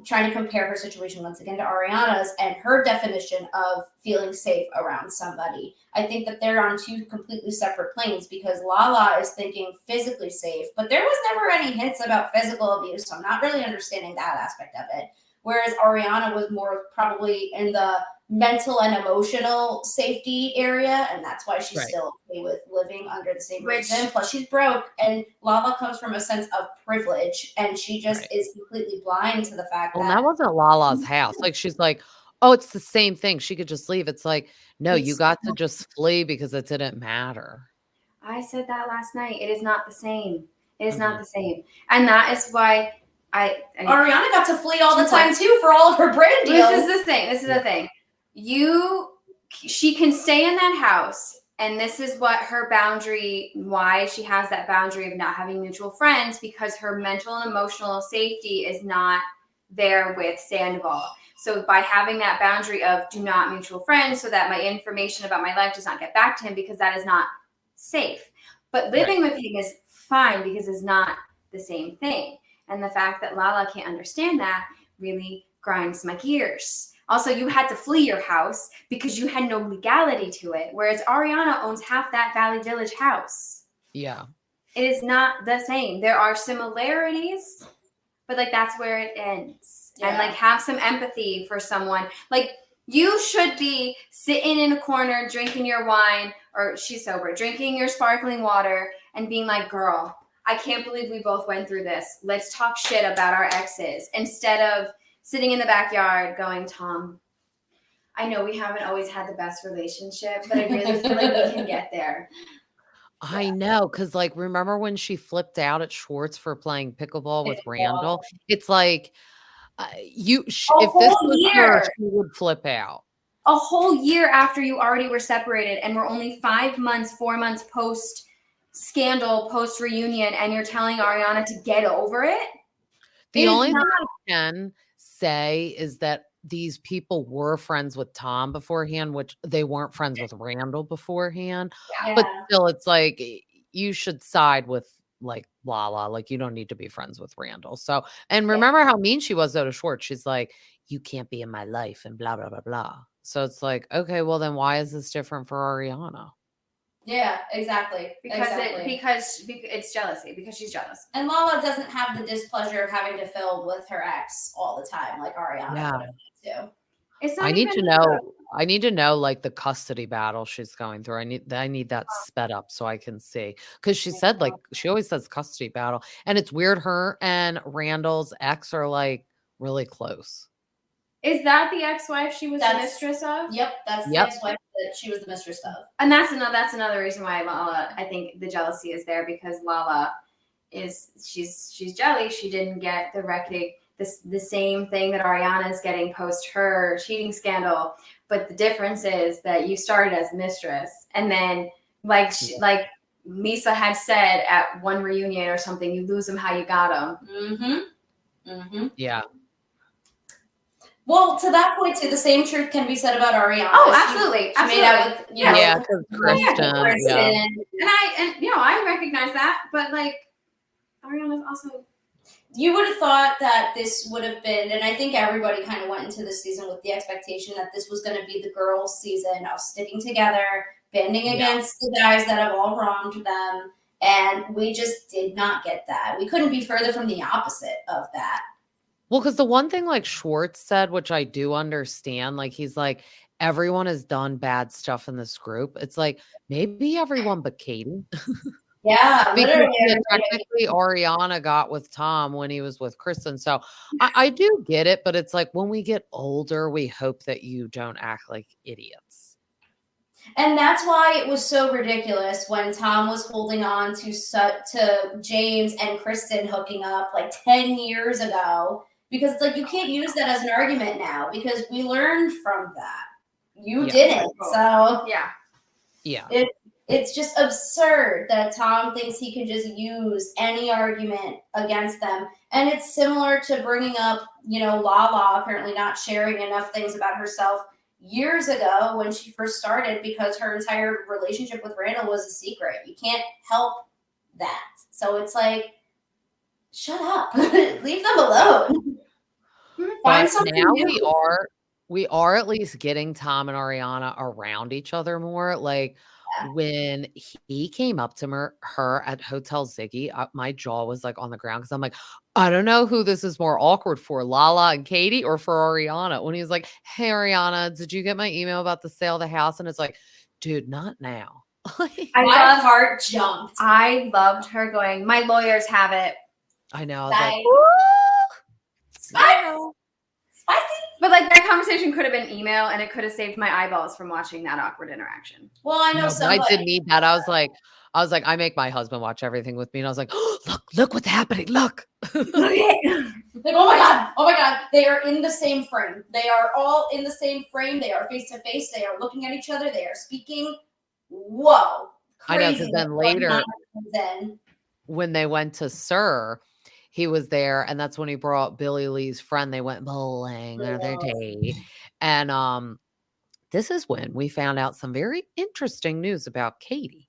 trying to compare her situation once again to Ariana's and her definition of feeling safe around somebody. I think that they're on two completely separate planes, because Lala is thinking physically safe, but there was never any hints about physical abuse, so I'm not really understanding that aspect of it. Whereas Ariana was more probably in the mental and emotional safety area, and that's why she's Right. still okay with living under the same roof. Which- And plus, she's broke, and Lala comes from a sense of privilege, and she just Right. is completely blind to the fact Well, that that wasn't Lala's house. Like she's like, oh, it's the same thing. She could just leave. It's like, no, you It's- got to just flee because it didn't matter. I said that last night. It is not the same. It is Mhm. not the same. And that is why I Ariana got to flee all the 2 time points. too for all of her brand deals. This is the thing. This is the thing. She can stay in that house, and this is what her boundary, why she has that boundary of not having mutual friends, because her mental and emotional safety is not there with Sandoval. So by having that boundary of do not mutual friends, so that my information about my life does not get back to him, because that is not safe. But living with him is fine because it's not the same thing. And the fact that Lala can't understand that really grinds my gears. Also, you had to flee your house because you had no legality to it, whereas Ariana owns half that Valley Village house. Yeah. It is not the same. There are similarities, but like that's where it ends. And like have some empathy for someone. Like you should be sitting in a corner drinking your wine, or she's sober, drinking your sparkling water and being like, girl, I can't believe we both went through this. Let's talk shit about our exes instead of sitting in the backyard going, Tom, I know we haven't always had the best relationship, but I really feel like we can get there. I know, because like, remember when she flipped out at Schwartz for playing pickleball with Randall? It's like, if this was her, she would flip out. A whole year after you already were separated, and we're only 4 months post scandal, post reunion, and you're telling Ariana to get over it? The only thing I can say is that these people were friends with Tom beforehand, which they weren't friends with Randall beforehand. Yeah. But still, it's like you should side with like Lala. Like you don't need to be friends with Randall. So, and remember how mean she was though to Schwartz. She's like, you can't be in my life and blah, blah, blah, blah. So it's like, okay, well then why is this different for Ariana? Yeah, exactly. Because it's jealousy, because she's jealous. And Lala doesn't have the displeasure of having to fill with her ex all the time, like Ariana would have too. It's not I need to know like the custody battle she's going through. I need that sped up so I can see. Because she said like she always says custody battle. And it's weird her and Randall's ex are like really close. Is that the ex-wife she was the mistress of? Yep, that's the ex-wife that she was the mistress of. And that's another reason why Lala, I think the jealousy is there, because Lala she's jelly. She didn't get the same thing that Ariana is getting post her cheating scandal. But the difference is that you started as mistress, and then like Lisa had said at one reunion or something, you lose them how you got them. Yeah. Well, to that point, too, the same truth can be said about Ariana. Oh, absolutely. She made out with, Kristen. And I recognize that, but like Ariana's also. You would have thought that this would have been, and I think everybody kind of went into this season with the expectation that this was going to be the girls' season of sticking together, banding against the guys that have all wronged them, and we just did not get that. We couldn't be further from the opposite of that. Well, because the one thing like Schwartz said, which I do understand, like he's like, everyone has done bad stuff in this group. It's like, maybe everyone but Katie. Yeah. Because technically Ariana got with Tom when he was with Kristen. So I do get it, but it's like when we get older, we hope that you don't act like idiots. And that's why it was so ridiculous when Tom was holding on to James and Kristen hooking up like 10 years ago. Because it's like you can't use that as an argument now because we learned from that. You didn't. So yeah. It's just absurd that Tom thinks he can just use any argument against them. And it's similar to bringing up, Lala apparently not sharing enough things about herself years ago when she first started because her entire relationship with Randall was a secret. You can't help that. So it's like, shut up. Leave them alone. But now we are at least getting Tom and Ariana around each other more. Like when he came up to her at Hotel Ziggy, my jaw was like on the ground because I'm like, I don't know who this is more awkward for, Lala and Katie or for Ariana. When he was like, hey, Ariana, did you get my email about the sale of the house? And it's like, dude, not now. My heart jumped. I loved her going, my lawyers have it. I know. I was like, Spicy. But like that conversation could have been email and it could have saved my eyeballs from watching that awkward interaction. Well, I know I did need that. I was like, I make my husband watch everything with me. And I was like, oh, look what's happening. Look. Like, oh my God. They are in the same frame. They are all in the same frame. They are face to face. They are looking at each other. They are speaking. Whoa. Crazy. I know, because then later when they went to Sir, he was there, and that's when he brought Billy Lee's friend. They went bowling the other day. And this is when we found out some very interesting news about Katie.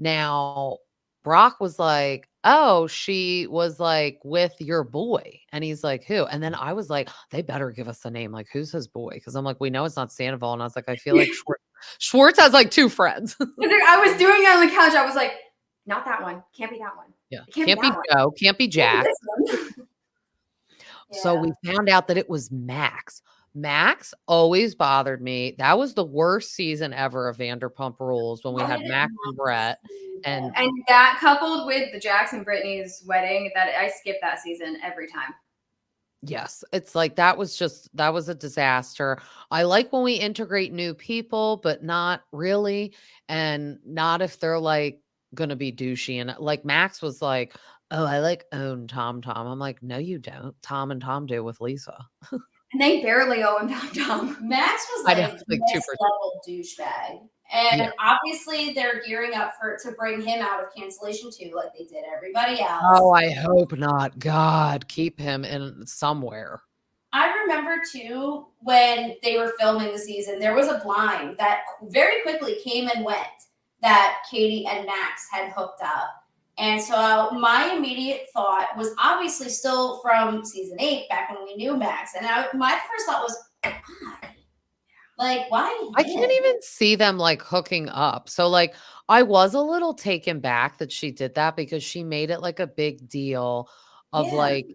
Now, Brock was like, oh, she was like with your boy. And he's like, who? And then I was like, they better give us a name. Like, who's his boy? Because I'm like, we know it's not Sandoval. And I was like, I feel like Schwartz has like 2 friends. I was doing it on the couch. I was like, not that one. Can't be that one. Yeah. Can't be Joe. Can't be Jack. So we found out that it was Max. Max always bothered me. That was the worst season ever of Vanderpump Rules when we How had did it Max and not Brett. see And them? And that coupled with the Jackson Brittany's wedding, that I skip that season every time. yes, it's like that was a disaster. I like when we integrate new people, but not really. And not if they're like gonna be douchey. And like Max was like, oh, I like own Tom Tom. I'm like, no, you don't. Tom and Tom do with Lisa. And they barely owe him Tom. Max was I know, like like next 2%. level douchebag. Yeah. And obviously they're gearing up to bring him out of cancellation too, like they did everybody else. Oh, I hope not. God, keep him in somewhere. I remember too when they were filming the season, there was a blind that very quickly came and went that Katie and Max had hooked up. And so my immediate thought was obviously still from season 8, back when we knew Max. And my first thought was, why? Like, why? I can't even see them like hooking up. So like I was a little taken back that she did that because she made it like a big deal of like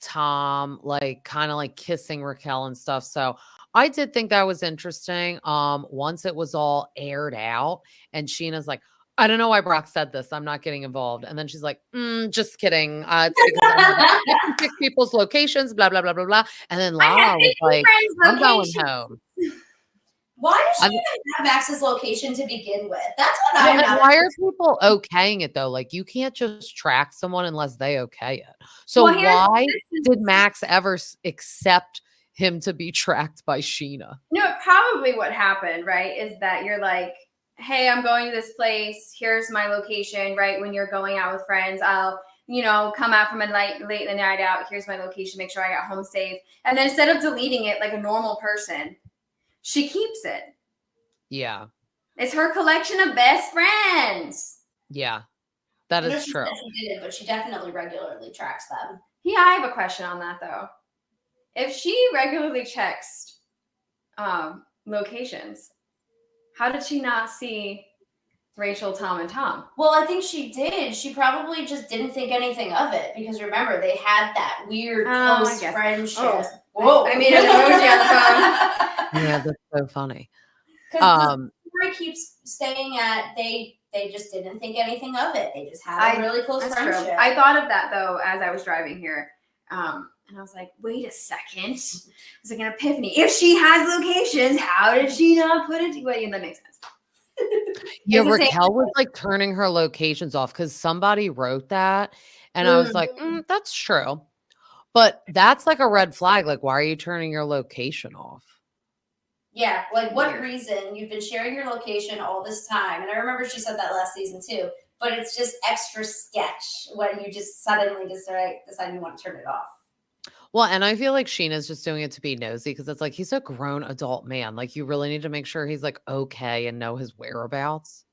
Tom like kind of like kissing Raquel and stuff. So I did think that was interesting. Once it was all aired out and Sheena's like, I don't know why Brock said this. I'm not getting involved. And then she's like, just kidding. It's because I have 6 people's locations, blah, blah, blah, blah, blah. And then Lala was like, I'm going home. Why does she even have Max's location to begin with? That's what I'm not. Why are people okaying it though? Like you can't just track someone unless they okay it. So why did Max ever accept him to be tracked by Sheena? No, probably what happened, right, is that you're like, hey, I'm going to this place. Here's my location, right? When you're going out with friends, I'll, come out from late in the night out. Here's my location. Make sure I got home safe. And then instead of deleting it like a normal person, she keeps it. Yeah. It's her collection of best friends. Yeah. That is true. She did it, but she definitely regularly tracks them. Yeah, I have a question on that though. If she regularly checks locations, how did she not see Rachel, Tom, and Tom? Well, I think she did. She probably just didn't think anything of it because remember, they had that weird close friendship. Oh. Whoa. I made an emoji on the phone. Yeah, that's so funny. Because the story keeps staying at they just didn't think anything of it. They just had a really close friendship. True. I thought of that though as I was driving here. And I was like, wait a second. It was like an epiphany. If she has locations, how did she not put it? Well, that makes sense. Yeah, Raquel was like turning her locations off because somebody wrote that. And I was like, that's true. But that's like a red flag. Like, why are you turning your location off? Yeah, like what reason? You've been sharing your location all this time. And I remember she said that last season too. But it's just extra sketch when you just suddenly decide you want to turn it off. Well, and I feel like Sheena's just doing it to be nosy because it's like he's a grown adult man. Like you really need to make sure he's like okay and know his whereabouts.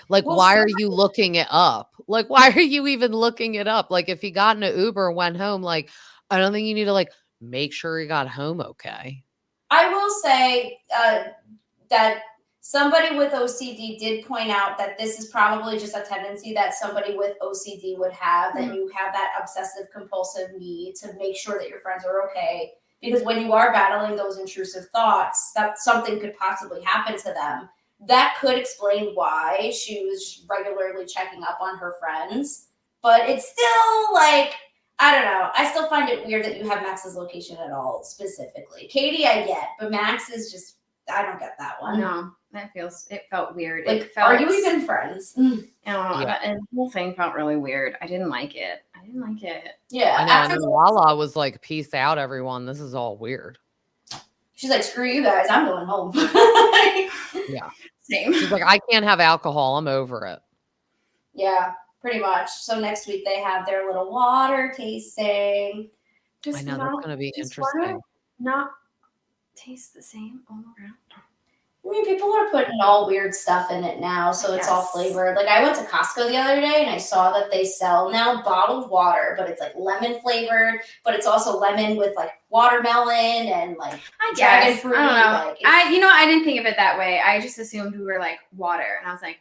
Like, why are you looking it up? Like, why are you even looking it up? Like, if he got in an Uber and went home, like, I don't think you need to like make sure he got home okay. I will say that somebody with OCD did point out that this is probably just a tendency that somebody with OCD would have, that you have that obsessive compulsive need to make sure that your friends are okay. Because when you are battling those intrusive thoughts, that something could possibly happen to them. That could explain why she was just regularly checking up on her friends. But it's still like, I don't know. I still find it weird that you have Max's location at all specifically. Katie, I get, but Max is just, I don't get that one. No, it felt weird. Like, are you even friends? And the whole thing felt really weird. I didn't like it. Yeah. I know. And then Lala was like, peace out, everyone. This is all weird. She's like, screw you guys. I'm going home. Yeah. Same. She's like, I can't have alcohol. I'm over it. Yeah, pretty much. So next week they have their little water tasting. I know, that's going to be interesting. Not taste the same all around. I mean, people are putting all weird stuff in it now, so it's all flavored. Like, I went to Costco the other day, and I saw that they sell now bottled water, but it's, like, lemon flavored, but it's also lemon with, like, watermelon and, like, dragon fruit. I don't know. I didn't think of it that way. I just assumed we were, like, water, and I was like,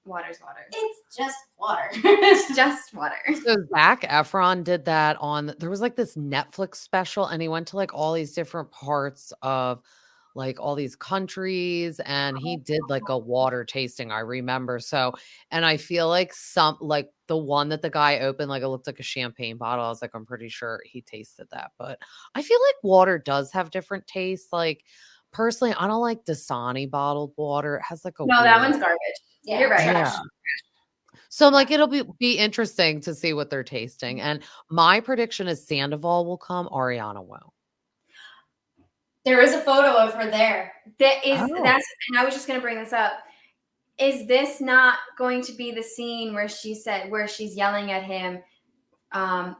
Water's water. It's just water. It's just water. So Zac Efron did that on there was like this Netflix special, and he went to like all these different parts of like all these countries, and he did like a water tasting, I remember. So, and I feel like some like the one that the guy opened, like it looked like a champagne bottle. I was like, I'm pretty sure he tasted that. But I feel like water does have different tastes. Like personally, I don't like Dasani bottled water. It has like a No, that weird. one's garbage. Yeah, You're right. Yeah. So I'm like, it'll be interesting to see what they're tasting. And my prediction is Sandoval will come, Ariana won't. There is a photo of her there. That's Oh. and I was just gonna bring this up. Is this not going to be the scene where she's yelling at him?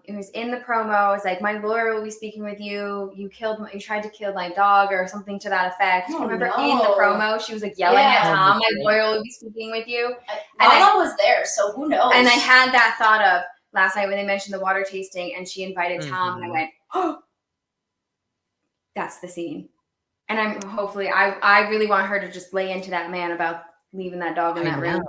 It was in the promo. It's like, my lawyer will be speaking with you. You tried to kill my dog, or something to that effect. Oh, Remember no. in the promo, she was like yelling at Yeah. Tom, my lawyer will be speaking with you. Lala was there, so who knows? And I had that thought of last night when they mentioned the water tasting, and she invited Tom, and I went, oh, that's the scene. And I really want her to just lay into that man about leaving that dog in that room.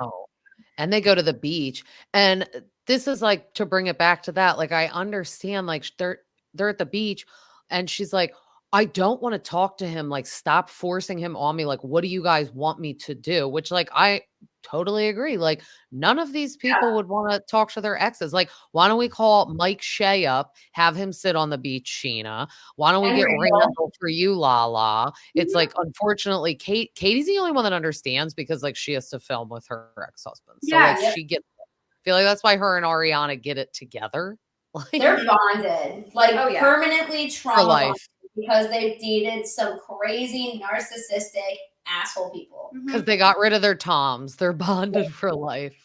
And they go to the beach, and this is like, to bring it back to that, like I understand, like they're at the beach, and she's like, I don't want to talk to him, like stop forcing him on me, like what do you guys want me to do? Which like I totally agree, like none of these people would want to talk to their exes. Like why don't we call Mike Shea up, have him sit on the beach, Sheena? Why don't we get Randall for you, Lala? It's like, unfortunately, Katie's the only one that understands, because like she has to film with her ex-husband, so she gets I feel like that's why her and Ariana get it together. Like, they're bonded, like permanently trauma bonded, because they've dated some crazy narcissistic asshole people. Because they got rid of their Toms. They're bonded for life.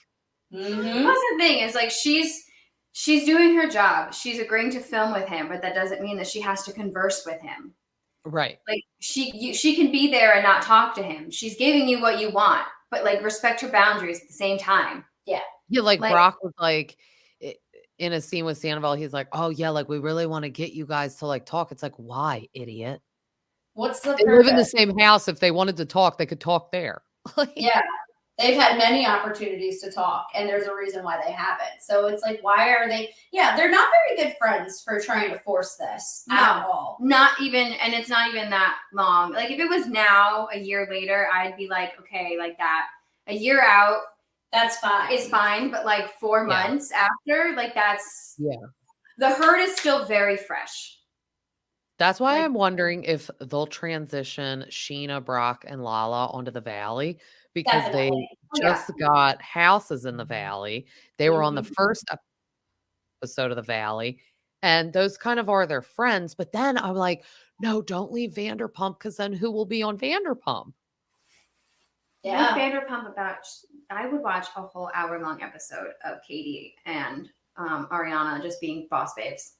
That's the thing, is like she's doing her job. She's agreeing to film with him, but that doesn't mean that she has to converse with him. Right. Like she can be there and not talk to him. She's giving you what you want, but like respect her boundaries at the same time. Yeah. Yeah, like Brock was like in a scene with Sandoval, he's like, oh yeah, like we really want to get you guys to like talk. It's like, why, idiot? What's the They live in the same house. If they wanted to talk, they could talk there. Yeah. They've had many opportunities to talk, and there's a reason why they haven't. So it's like, why are they? Yeah, they're not very good friends for trying to force this at all. Not even, and it's not even that long. Like if it was now, a year later, I'd be like, okay, like that. A year out, that's fine. It's fine, but like 4 months after, like that's the hurt is still very fresh. That's why I'm wondering if they'll transition Sheena, Brock, and Lala onto the Valley, because they just got houses in the Valley. They were on the first episode of the Valley, and those kind of are their friends. But then I'm like, no, don't leave Vanderpump, because then who will be on Vanderpump? Yeah, Vanderpump I would watch a whole hour-long episode of Katie and Ariana just being boss babes.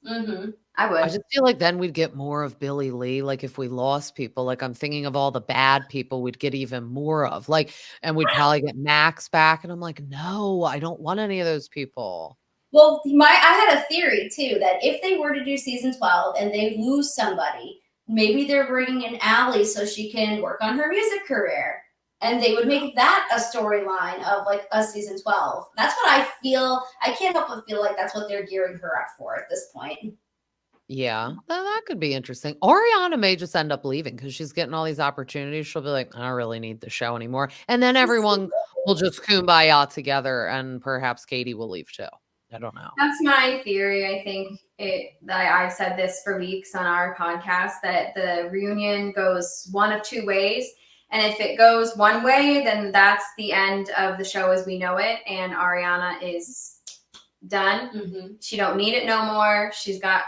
I would. I just feel like then we'd get more of Billy Lee. Like if we lost people, like I'm thinking of all the bad people we'd get even more of. Like, and we'd probably get Max back. And I'm like, no, I don't want any of those people. Well, I had a theory too, that if they were to do season 12 and they lose somebody, maybe they're bringing in Allie so she can work on her music career. And they would make that a storyline of like a season 12. That's what I feel. I can't help but feel like that's what they're gearing her up for at this point. Yeah, that could be interesting. Ariana may just end up leaving because she's getting all these opportunities. She'll be like, I don't really need the show anymore. And then everyone will just kumbaya together, and perhaps Katie will leave too. I don't know. That's my theory. I think I've said this for weeks on our podcast, that the reunion goes one of two ways. And if it goes one way, then that's the end of the show as we know it. And Ariana is done. She don't need it no more. She's done.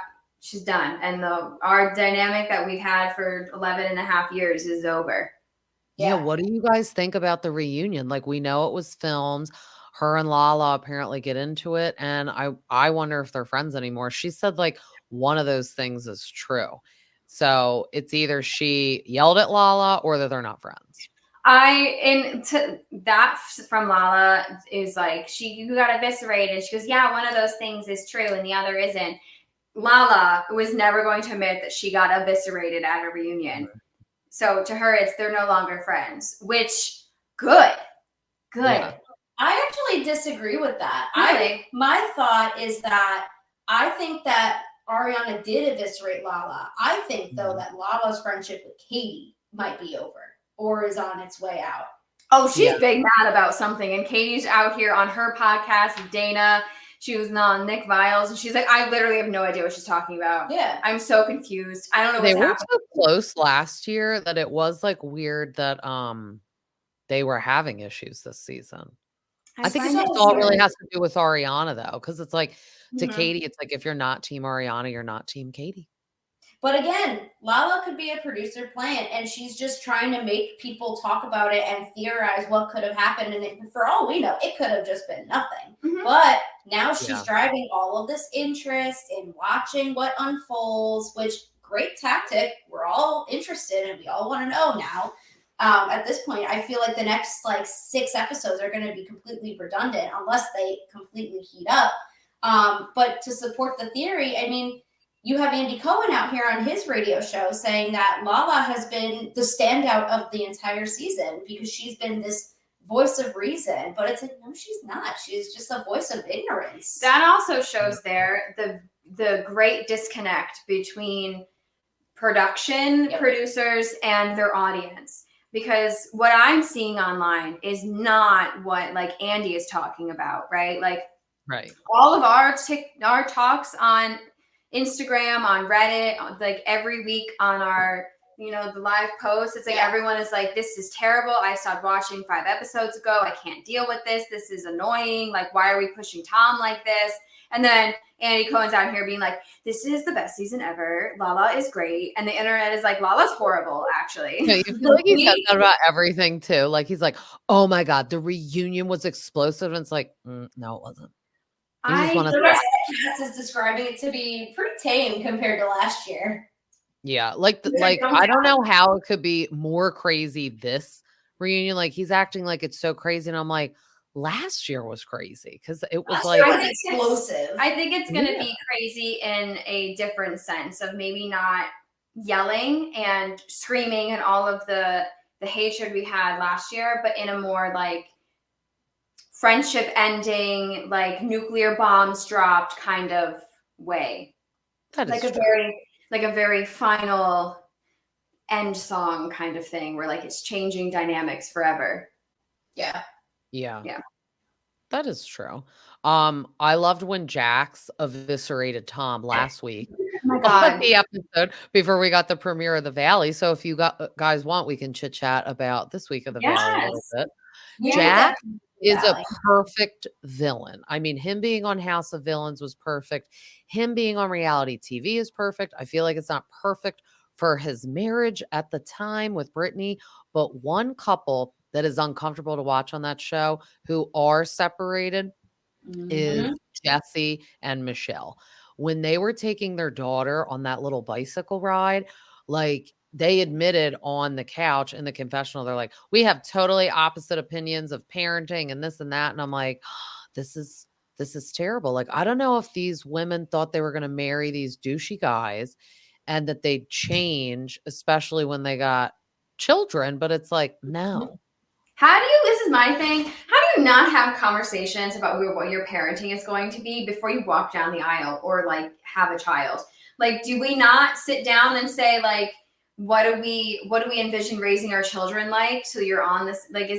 And our dynamic that we've had for 11 and a half years is over. Yeah. What do you guys think about the reunion? Like, we know it was filmed. Her and Lala apparently get into it. And I wonder if they're friends anymore. She said like one of those things is true. So it's either she yelled at Lala or that they're not friends. That from Lala is like, you got eviscerated. She goes, yeah, one of those things is true and the other isn't. Lala was never going to admit that she got eviscerated at a reunion. Right. So to her, they're no longer friends, which good. Yeah. I actually disagree with that. Really? My thought is that I think that Ariana did eviscerate Lala. I think though that Lala's friendship with Katie might be over or is on its way out. Oh, she's big mad about something, and Katie's out here on her podcast with Dana. She was on Nick Viles, and she's like, I literally have no idea what she's talking about. Yeah. I'm so confused. I don't know what's They were happening. so close last year that it was like weird that they were having issues this season. I think it find just it all weird. really has to do with Ariana though, because it's like to Mhm. Katie, it's like if you're not team Ariana, you're not team Katie. But again, Lala could be a producer plant, and she's just trying to make people talk about it and theorize what could have happened. And for all we know, it could have just been nothing. Mhm. But now she's driving all of this interest in watching what unfolds, which great tactic. We're all interested, and we all want to know now. At this point, I feel like the next 6 episodes are going to be completely redundant unless they completely heat up. But to support the theory, I mean, you have Andy Cohen out here on his radio show saying that Lala has been the standout of the entire season because she's been this voice of reason. But it's like, no, she's not. She's just a voice of ignorance. That also shows there the great disconnect between production producers and their audience. Because what I'm seeing online is not what like Andy is talking about, right? Like all of our talks on Instagram, on Reddit, like every week on our, the live posts, it's like everyone is like, this is terrible. I stopped watching 5 episodes ago. I can't deal with this. This is annoying. Like, why are we pushing Tom like this? And then Andy Cohen's out here being like, this is the best season ever. Lala is great. And the internet is like, Lala's horrible, actually. Yeah, you feel like he said that about everything too. Like he's like, oh my God, the reunion was explosive. And it's like, no, it wasn't. The rest of the cast is describing it to be pretty tame compared to last year. Yeah, like I don't know how it could be more crazy this reunion. Like he's acting like it's so crazy, and I'm like, last year was crazy because it was like explosive. I think it's going to be crazy in a different sense of maybe not yelling and screaming and all of the hatred we had last year, but in a more like friendship ending, like nuclear bombs dropped kind of way. Like a very final end song kind of thing where like it's changing dynamics forever. Yeah. That is true. I loved when Jax eviscerated Tom last week. Oh my God. The episode before we got the premiere of The Valley. So if you guys want, we can chit chat about this week of The Valley a little bit. Jax is a perfect villain. I mean, him being on House of Villains was perfect. Him being on reality TV is perfect. I feel like it's not perfect for his marriage at the time with Brittany, but one couple that is uncomfortable to watch on that show who are separated is Jesse and Michelle. When they were taking their daughter on that little bicycle ride, like they admitted on the couch in the confessional, they're like, we have totally opposite opinions of parenting and this and that. And I'm like, this is terrible. Like, I don't know if these women thought they were going to marry these douchey guys and that they'd change, especially when they got children. But it's like, no. This is my thing. How do you not have conversations about what your parenting is going to be before you walk down the aisle or like have a child? Like, do we not sit down and say like, what do we envision raising our children like? So you're on this, like,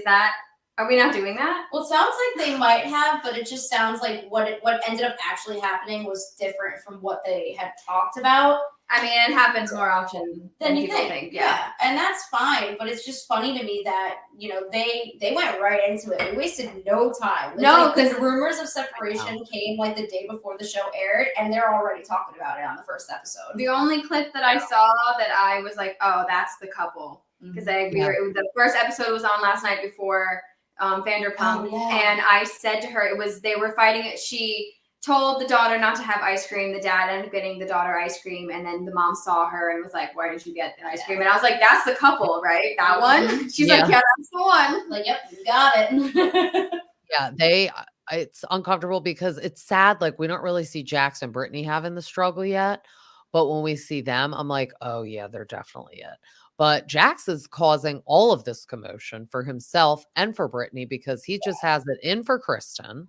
are we not doing that? Well, it sounds like they might have, but it just sounds like what ended up actually happening was different from what they had talked about. I mean, it happens more often than you people think. Yeah, and that's fine. But it's just funny to me that they went right into it. We wasted no time. No, because the rumors of separation came like the day before the show aired, and they're already talking about it on the first episode. The only clip that I saw that I was like, oh, that's the couple, because the first episode was on last night before Vanderpump, and I said to her they were fighting it. She told the daughter not to have ice cream. The dad ended up getting the daughter ice cream, and then the mom saw her and was like, why did you get the ice cream? And I was like, that's the couple, right? That one? She's like, yeah, that's the one. Like, yep, you got it. It's uncomfortable because it's sad. Like, we don't really see Jax and Brittany having the struggle yet. But when we see them, I'm like, oh, yeah, they're definitely it. But Jax is causing all of this commotion for himself and for Brittany because he just has it in for Kristen.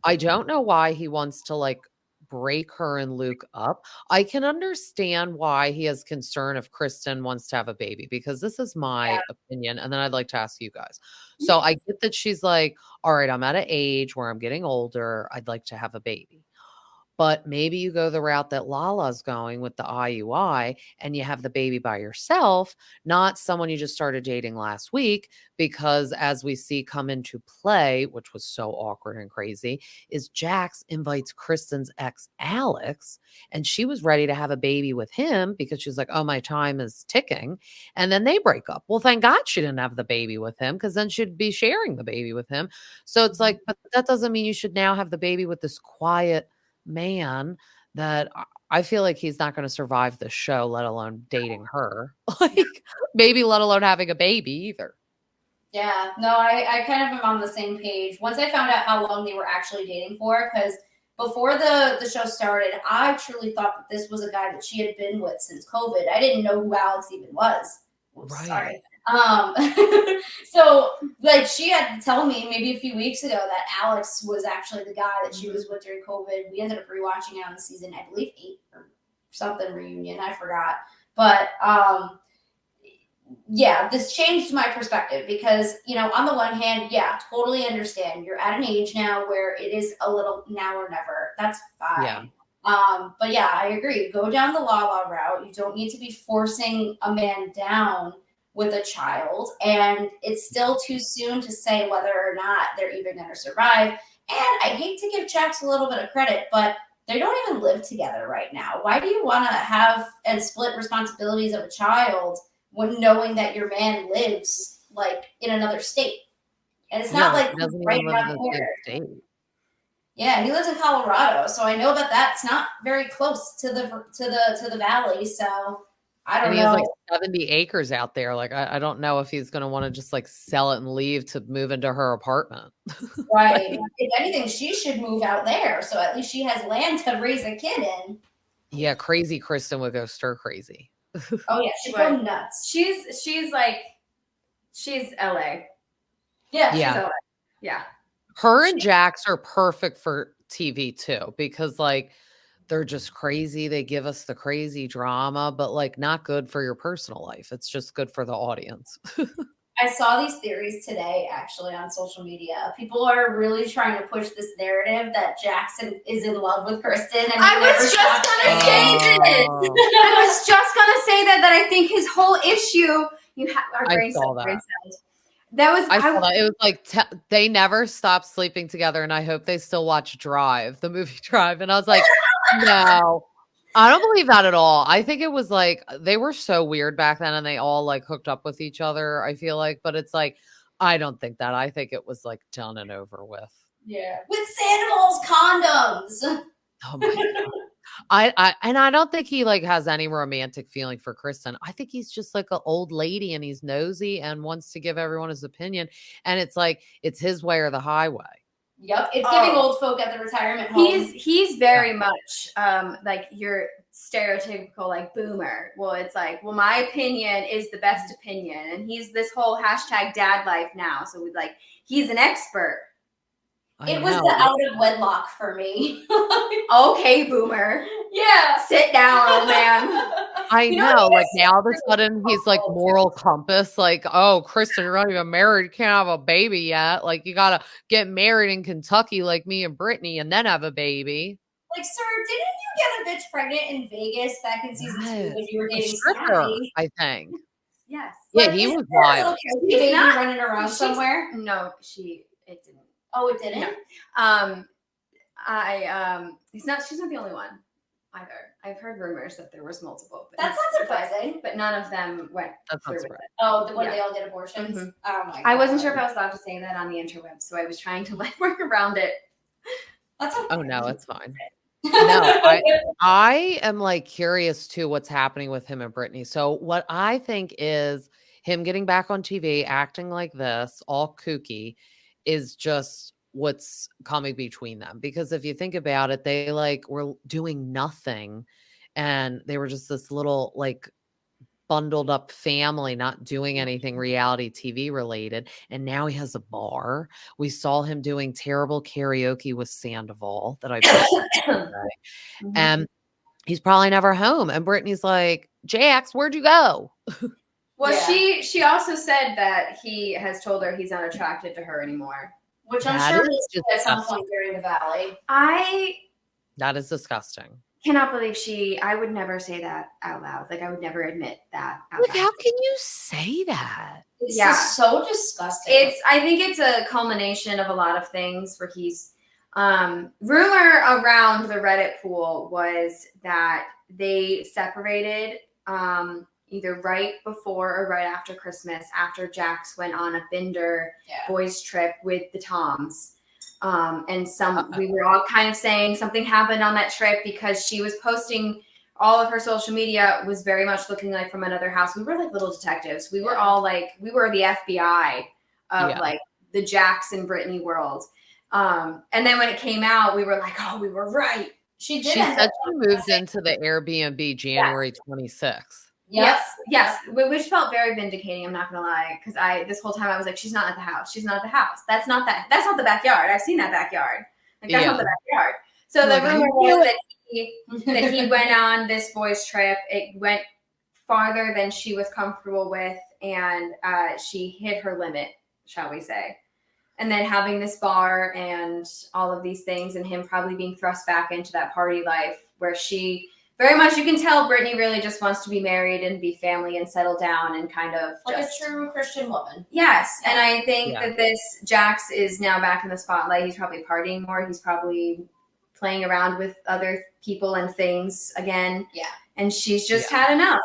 I don't know why he wants to like break her and Luke up. I can understand why he has concern if Kristen wants to have a baby because this is Yeah. my opinion. And then I'd like to ask you guys. So I get that she's like, all right, I'm at an age where I'm getting older. I'd like to have a baby. But maybe you go the route that Lala's going with the IUI and you have the baby by yourself, not someone you just started dating last week. Because as we see come into play, which was so awkward and crazy, is Jax invites Kristen's ex, Alex, and she was ready to have a baby with him because she's like, oh, my time is ticking. And then they break up. Well, thank God she didn't have the baby with him because then she'd be sharing the baby with him. So it's like, but that doesn't mean you should now have the baby with this quiet man that I feel like he's not going to survive the show, let alone dating her. Like maybe let alone having a baby either. Yeah, no, I kind of am on the same page. Once I found out how long they were actually dating for, because before the show started, I truly thought that this was a guy that she had been with since COVID. I didn't know who Alex even was. Oops, Right. Sorry. So like she had to tell me maybe a few weeks ago that Alex was actually the guy that she was with during COVID. We ended up rewatching it on the season, I believe 8 or something reunion. I forgot. But yeah, this changed my perspective because, you know, on the one hand, yeah, totally understand. You're at an age now where it is a little now or never. That's fine. Yeah. But yeah, I agree. Go down the Lala route. You don't need to be forcing a man down with a child. And it's still too soon to say whether or not they're even going to survive. And I hate to give Jax a little bit of credit, but they don't even live together right now. Why do you want to have and split responsibilities of a child when knowing that your man lives like in another state? And it's not like he doesn't right even live around in the the same corner. state. Yeah, he lives in Colorado, so I know that that's not very close to the valley. So I don't And he has know. like 70 acres out there. Like I don't know if he's gonna want to just like sell it and leave to move into her apartment. Right. Like, If anything, she should move out there, so at least she has land to raise a kid in. yeah, crazy Kristen would go stir crazy. Oh yeah, she'd go nuts. She's like she's LA. Yeah, Yeah. She's LA. Yeah. Her and Jax are perfect for TV too, because like they're just crazy. They give us the crazy drama, but like not good for your personal life. It's just good for the audience. I saw these theories today actually on social media. People are really trying to push this narrative that Jackson is in love with Kristen. And I was just gonna say this. I was just gonna say that I think his whole issue. Our I brain saw cells. that. That was I saw that. It was like they never stopped sleeping together, and I hope they still watch Drive, the movie Drive. And I was like, no, I don't believe that at all. I think it was like they were so weird back then, and they all like hooked up with each other. I feel like, but it's like I don't think that. I think it was like done and over with. Yeah, with Sandoval's condoms. Oh my god. I don't think he like has any romantic feeling for Kristen. I think he's just like an old lady and he's nosy and wants to give everyone his opinion. And it's like it's his way or the highway. Yep, it's giving old folk at the retirement home. He's very much like your stereotypical like boomer. Well, it's like, well, my opinion is the best opinion, and he's this whole hashtag dad life now. So we like he's an expert. It was the out of wedlock for me. Okay, boomer. Yeah. Sit down, old man. I know. Like now all of a sudden he's like moral compass. Like, oh, Kristen, you're not even married. You can't have a baby yet. Like you gotta get married in Kentucky like me and Brittany and then have a baby. Like, sir, didn't you get a bitch pregnant in Vegas back in season 2 when you were dating stripper, Snappy? I think. Yes. Yeah, he was wild. Baby running around somewhere. No, it didn't. Oh, it didn't? No. She's not the only one either. I've heard rumors that there was multiple. But that's not surprising. But none of them went through with it. Oh, when they all get abortions? Mm-hmm. Oh my god. I wasn't sure if I was allowed to say that on the interweb, so I was trying to like work around it. That's okay. Oh no, it's fine. No, I am like curious too what's happening with him and Brittany. So what I think is him getting back on TV, acting like this, all kooky, is just what's coming between them. Because if you think about it, they like were doing nothing and they were just this little like bundled up family, not doing anything reality TV related. And now he has a bar. We saw him doing terrible karaoke with Sandoval that I posted today. And he's probably never home. And Brittany's like, Jax, where'd you go? Well, Yeah. she also said that he has told her he's not attracted to her anymore. Which I'm That sure is we at some disgusting. point during the Valley. That is disgusting. Cannot believe I would never say that out loud. Like, I would never admit that out Like, loud. how can you say that? It's Yeah. just so disgusting. I think it's a culmination of a lot of things where he's rumor around the Reddit pool was that they separated either right before or right after Christmas, after Jax went on a Binder boys trip with the Toms. And we were all kind of saying something happened on that trip because she was posting all of her social media was very much looking like from another house. We were like little detectives. We were all like, we were the FBI of like the Jax and Brittany world. And then when it came out, we were like, oh, we were right. She did. She said she moved into the Airbnb January 26th. Yes. Which felt very vindicating. I'm not gonna lie, because this whole time I was like, she's not at the house. She's not at the house. That's not the backyard. I've seen that backyard. Like that's not the backyard. So the rumor was that he went on this boys trip. It went farther than she was comfortable with, and she hit her limit, shall we say. And then having this bar and all of these things, and him probably being thrust back into that party life where she very much, you can tell Brittany really just wants to be married and be family and settle down and kind of like a true Christian woman. Yes. And I think that this Jax is now back in the spotlight. He's probably partying more. He's probably playing around with other people and things again. Yeah. And she's just had enough.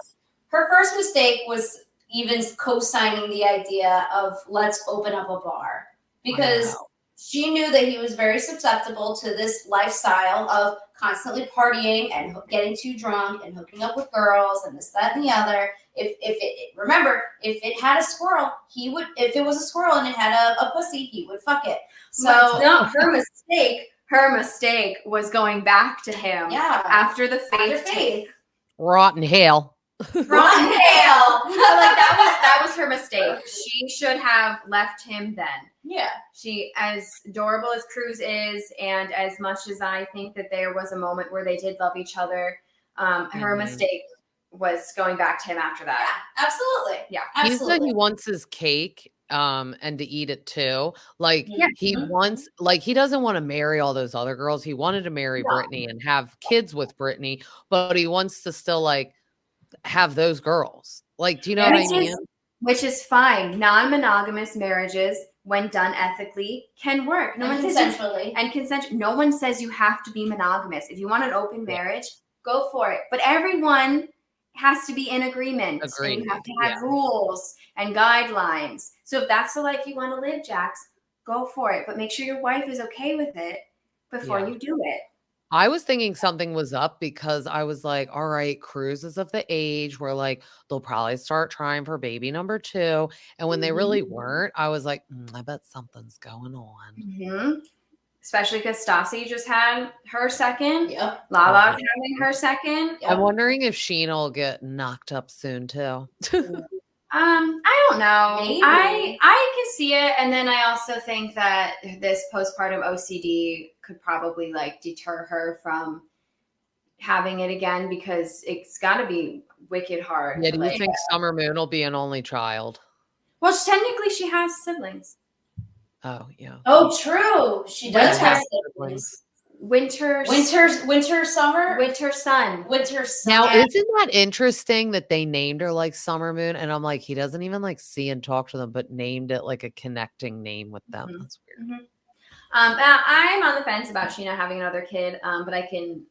Her first mistake was even co-signing the idea of let's open up a bar, because she knew that he was very susceptible to this lifestyle of constantly partying and getting too drunk and hooking up with girls and this, that, and the other. If it had a squirrel, he would. If it was a squirrel and it had a pussy, he would fuck it. So no, her mistake was going back to him. Yeah. After the faith. Rotten hell. Rotten hell. So like that was her mistake. She should have left him then. Yeah. She, as adorable as Cruz is, and as much as I think that there was a moment where they did love each other, her mistake was going back to him after that. Yeah, absolutely. Yeah. He said he wants his cake and to eat it too. Like he wants, like he doesn't want to marry all those other girls. He wanted to marry Brittany and have kids with Brittany, but he wants to still like have those girls. Like, do you know what I mean? Which is fine. Non-monogamous marriages, when done ethically, can work. No one says no one says you have to be monogamous. If you want an open marriage, go for it. But everyone has to be in agreement. And you have to have rules and guidelines. So if that's the life you want to live, Jax, go for it. But make sure your wife is okay with it before you do it. I was thinking something was up because I was like, all right, Cruz is of the age where like they'll probably start trying for baby number 2. And when they really weren't, I was like, I bet something's going on. Mm-hmm. Especially because Stassi just had her second. Yep. Lala's having her second. I'm wondering if Sheena will get knocked up soon too. I don't know. Maybe. I can see it, and then I also think that this postpartum OCD could probably like deter her from having it again, because it's got to be wicked hard. Yeah, do you think Summer Moon will be an only child? Well, technically, she has siblings. Oh yeah. Oh, true. She does have siblings. Winter Summer. Now, isn't that interesting that they named her like Summer Moon? And I'm like, he doesn't even like see and talk to them, but named it like a connecting name with them. That's weird. Mm-hmm. I'm on the fence about Sheena having another kid, but I can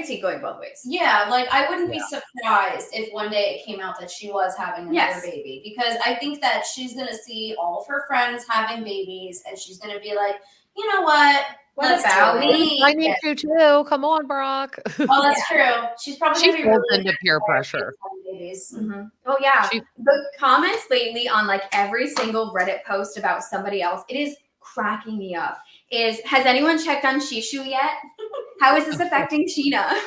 see it going both ways. Yeah, like I wouldn't be surprised if one day it came out that she was having another baby, because I think that she's gonna see all of her friends having babies, and she's gonna be like, you know what? What about me? I need you too. Come on, Brock. Oh, that's true. She's probably she falls into peer pressure. Mm-hmm. Oh yeah. The comments lately on like every single Reddit post about somebody else, it is cracking me up. Has anyone checked on Shishu yet? How is this affecting Sheena?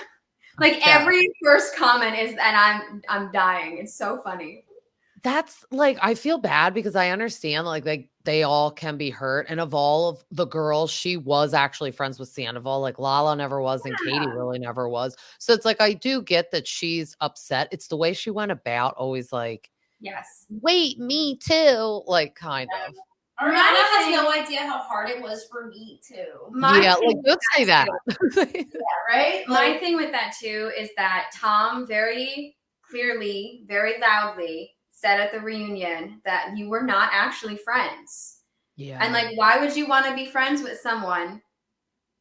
Like every first comment is, and I'm dying. It's so funny. That's like, I feel bad because I understand like they all can be hurt. And of all of the girls, she was actually friends with Sandoval. Like Lala never was, and Katie really never was. So it's like I do get that she's upset. It's the way she went about, always like, yes, wait, me too. Like kind of. Ariana has no idea how hard it was for me too. Yeah, like don't say that. Yeah, right? My thing with that too is that Tom very clearly, very loudly said at the reunion that you were not actually friends. Yeah. And like, why would you want to be friends with someone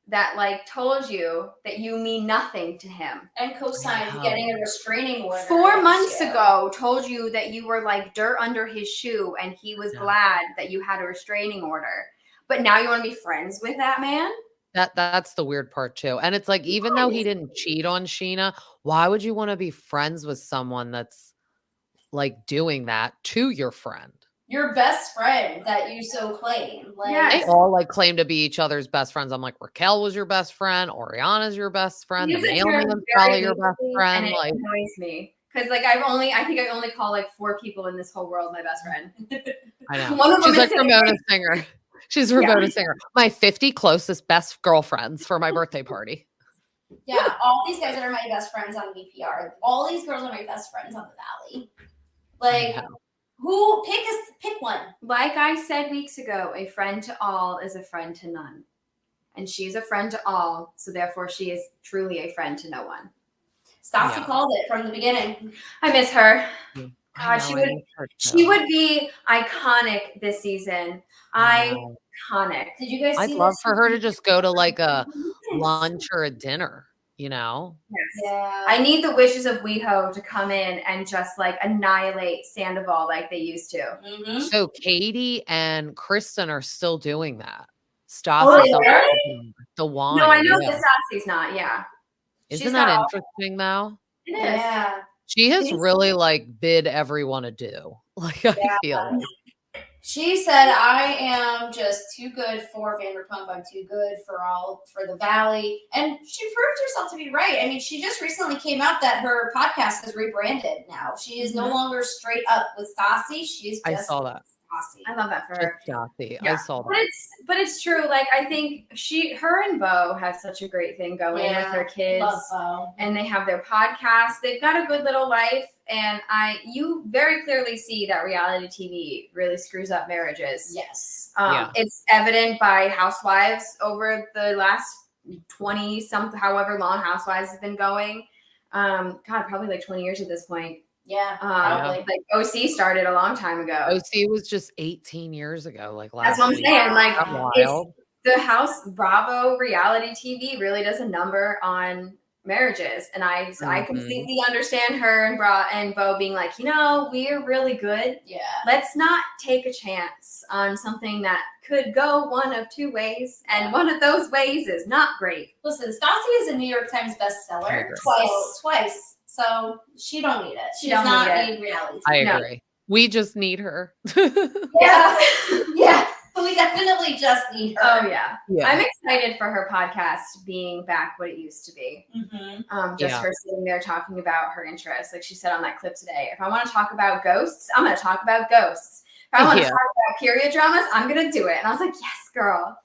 that like told you that you mean nothing to him? And co-signed getting a restraining order. 4 months ago told you that you were like dirt under his shoe and he was glad that you had a restraining order. But now you want to be friends with that man? That's the weird part too. And it's like, even though he didn't cheat on Sheena, why would you want to be friends with someone that's like doing that to your friend? Your best friend that you so claim. Like they all like claim to be each other's best friends. I'm like, Raquel was your best friend, Oriana's your best friend, the mailman's probably your best friend. And it like annoys me. Because like I think I only call like 4 people in this whole world my best friend. I know. She's like Ramona Singer. She's Ramona Singer. My 50 closest best girlfriends for my birthday party. Yeah, all these guys are my best friends on VPR. All these girls are my best friends on The Valley. Like, who pick one? Like I said weeks ago, a friend to all is a friend to none. And she's a friend to all, so therefore she is truly a friend to no one. Stassi called it from the beginning. I miss her. God, she would be iconic this season. Iconic. Did you guys see I'd love for her to just go to like a lunch or a dinner, you know? Yes. Yeah. I need the wishes of WeHo to come in and just like annihilate Sandoval like they used to. Mm-hmm. So Katie and Kristen are still doing that. Stassi's the wine. No, I know that Stassi's not. Yeah. Isn't that interesting though? It is. Yeah. She has really like bid everyone adieu. Like I feel like. She said, I am just too good for Vanderpump. I'm too good for the Valley. And she proved herself to be right. I mean, she just recently came out that her podcast is rebranded now. She is no longer straight up with Stassi. She's just I saw that. Stassi. I love that for her. Stassi. Yeah. I saw that. But it's true. Like I think her and Bo have such a great thing going with their kids. Love Bo. And they have their podcast. They've got a good little life. And you very clearly see that reality TV really screws up marriages. Yes. It's evident by Housewives over the last 20-something, however long Housewives has been going. Probably like 20 years at this point. Yeah, probably. Like OC started a long time ago. OC was just 18 years ago. Like last That's what I'm saying. Like wild. The House Bravo reality TV really does a number on marriages, and I completely understand her and Bo being like, we're really good. Yeah, let's not take a chance on something that could go one of 2 ways, and one of those ways is not great. Listen, Stassi is a New York Times bestseller twice. So she don't need it. She does not need reality TV. I agree. We just need her. Yeah. But we definitely just need her. Oh, yeah. I'm excited for her podcast being back what it used to be. Mm-hmm. Her sitting there talking about her interests. Like she said on that clip today, if I want to talk about ghosts, I'm going to talk about ghosts. If I want to talk about period dramas, I'm going to do it. And I was like, yes, girl.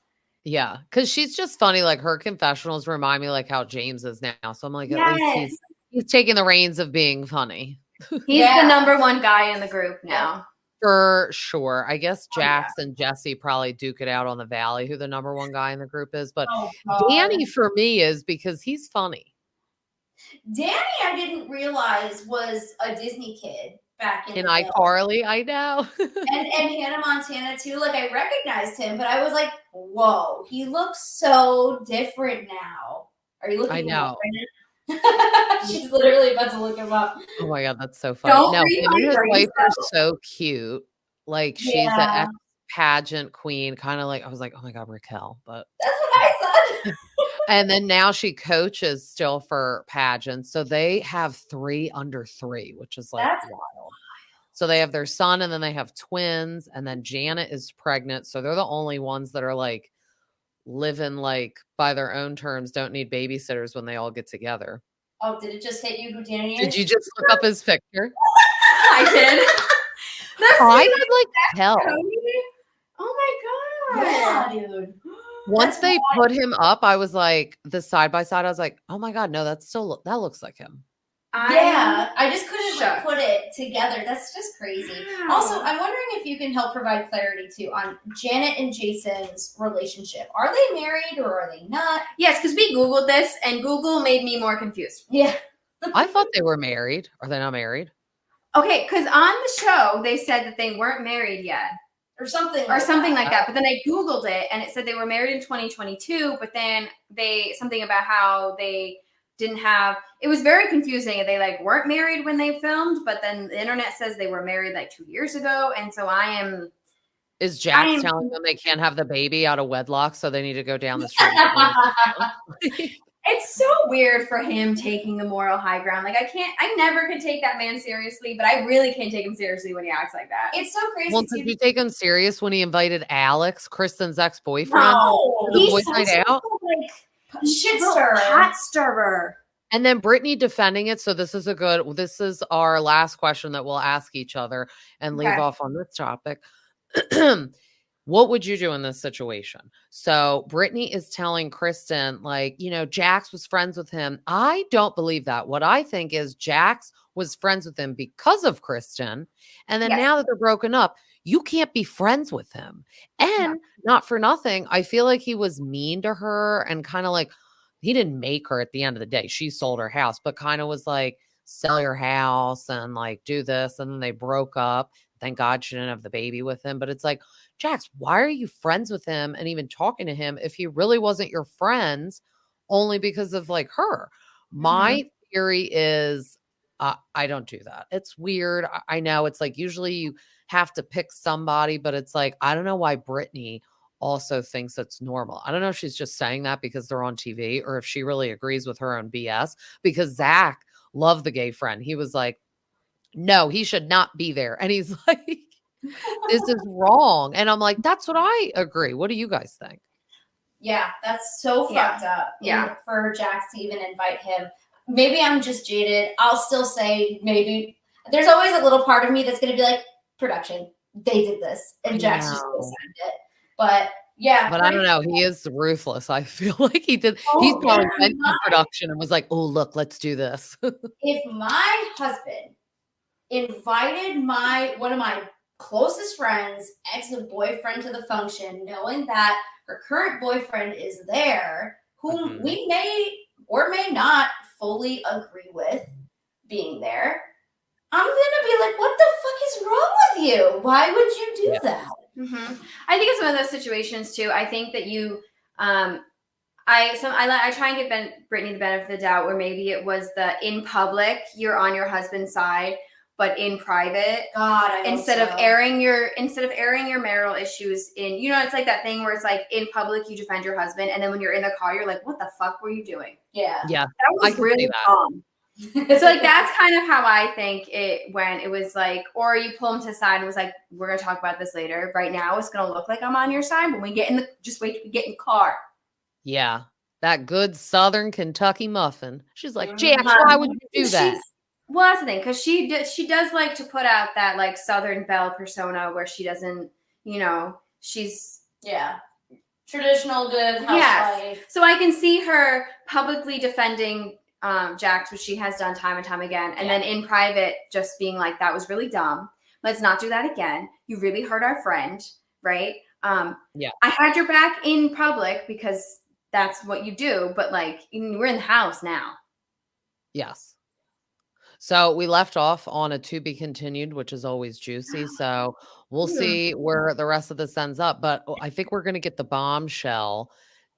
Yeah. Because she's just funny. Like her confessionals remind me like how James is now. So I'm like, at least he's taking the reins of being funny. He's the number 1 guy in the group now. For sure. I guess Jax and Jesse probably duke it out on the Valley, who the number 1 guy in the group is. But Danny for me is because he's funny. Danny, I didn't realize was a Disney kid back in iCarly. I know. and Hannah Montana too. Like I recognized him, but I was like, whoa, he looks so different now. Are you looking? I know. She's literally about to look him up. Oh my god, that's so funny. No, him and his wife are so cute. Like she's an ex-pageant queen, kind of like I was like, oh my god, Raquel. But that's what I said. And then now she coaches still for pageants. So they have 3 under 3, which is like wild. So they have their son, and then they have twins, and then Janet is pregnant. So they're the only ones that are like living like by their own terms, don't need babysitters when they all get together. Oh, did it just hit you who Danny Did is? you just look up his picture? I did. That's I you, could like tell. Cody. Oh my god. Yeah, dude. Once That's they put him up, I was like, the side by side, I was like, oh my God, no, that looks like him. Yeah, I just couldn't like shook. put it together. That's just crazy. Wow. Also, I'm wondering if you can help provide clarity too on Janet and Jason's relationship. Are they married or are they not? Yes, because we Googled this and Google made me more confused. Yeah. I thought they were married. Are they not married? Okay, because on the show they said that they weren't married yet. Or something Like that. But then I Googled it and it said they were married in 2022, but then something about how they didn't have, it was very confusing. They like weren't married when they filmed, but then the internet says they were married like 2 years ago. And so Is Jax telling them they can't have the baby out of wedlock, so they need to go down the street? It's so weird for him taking the moral high ground. Like I never could take that man seriously, but I really can't take him seriously when he acts like that. It's so crazy. Well, did you take him serious when he invited Alex, Kristen's ex-boyfriend, No, to the boys' night out? Like shit stirrer, hot stirrer. And then Brittany defending it. So this is our last question that we'll ask each other and leave off on this topic. What would you do in this situation? So Brittany is telling Kristen, like, Jax was friends with him. I don't believe that. What I think is Jax was friends with him because of Kristen. And then now that they're broken up, you can't be friends with him. And not for nothing, I feel like he was mean to her and kind of like, he didn't make her at the end of the day. She sold her house, but kind of was like, sell your house and like do this. And then they broke up. Thank God she didn't have the baby with him. But it's like, Jax, why are you friends with him and even talking to him if he really wasn't your friends only because of like her? My theory is I don't do that. It's weird. I know it's like usually you have to pick somebody, but it's like, I don't know why Brittany also thinks it's normal. I don't know if she's just saying that because they're on TV or if she really agrees with her own BS, because Zach loved the gay friend. He was like, no, he should not be there. And he's like, this is wrong. And I'm like, that's what I agree. What do you guys think? Yeah, that's so fucked up. Yeah. For Jax to even invite him. Maybe I'm just jaded. I'll still say maybe. There's always a little part of me that's going to be like, production, they did this. And Jax just signed it. But yeah. But I don't know. He is ruthless. I feel like he did. He probably went to production and was like, oh, look, let's do this. If my husband invited one of my closest friends, ex-boyfriend, to the function, knowing that her current boyfriend is there, whom we may or may not fully agree with being there, I'm gonna be like, what the fuck is wrong with you? Why would you do that? I think it's one of those situations too. I think that you I try and give Brittany the benefit of the doubt where maybe it was the in public you're on your husband's side, but in private, instead of airing your marital issues in, it's like that thing where it's like in public you defend your husband, and then when you're in the car you're like, what the fuck were you doing? Yeah, that was really dumb. So like that's kind of how I think it went. It was like, or you pull him to the side and was like, we're gonna talk about this later. Right now it's gonna look like I'm on your side when we get just wait till we get in the car. Yeah, that good Southern Kentucky muffin. She's like, Jax, why would you do that? Well, that's the thing, because she does like to put out that like Southern belle persona where she doesn't, she's traditional good housewife. Yes. So I can see her publicly defending Jax, which she has done time and time again, and then in private just being like, that was really dumb. Let's not do that again. You really hurt our friend, right? I had your back in public because that's what you do, but like we're in the house now. Yes. So we left off on a to be continued, which is always juicy. So we'll see where the rest of this ends up. But I think we're going to get the bombshell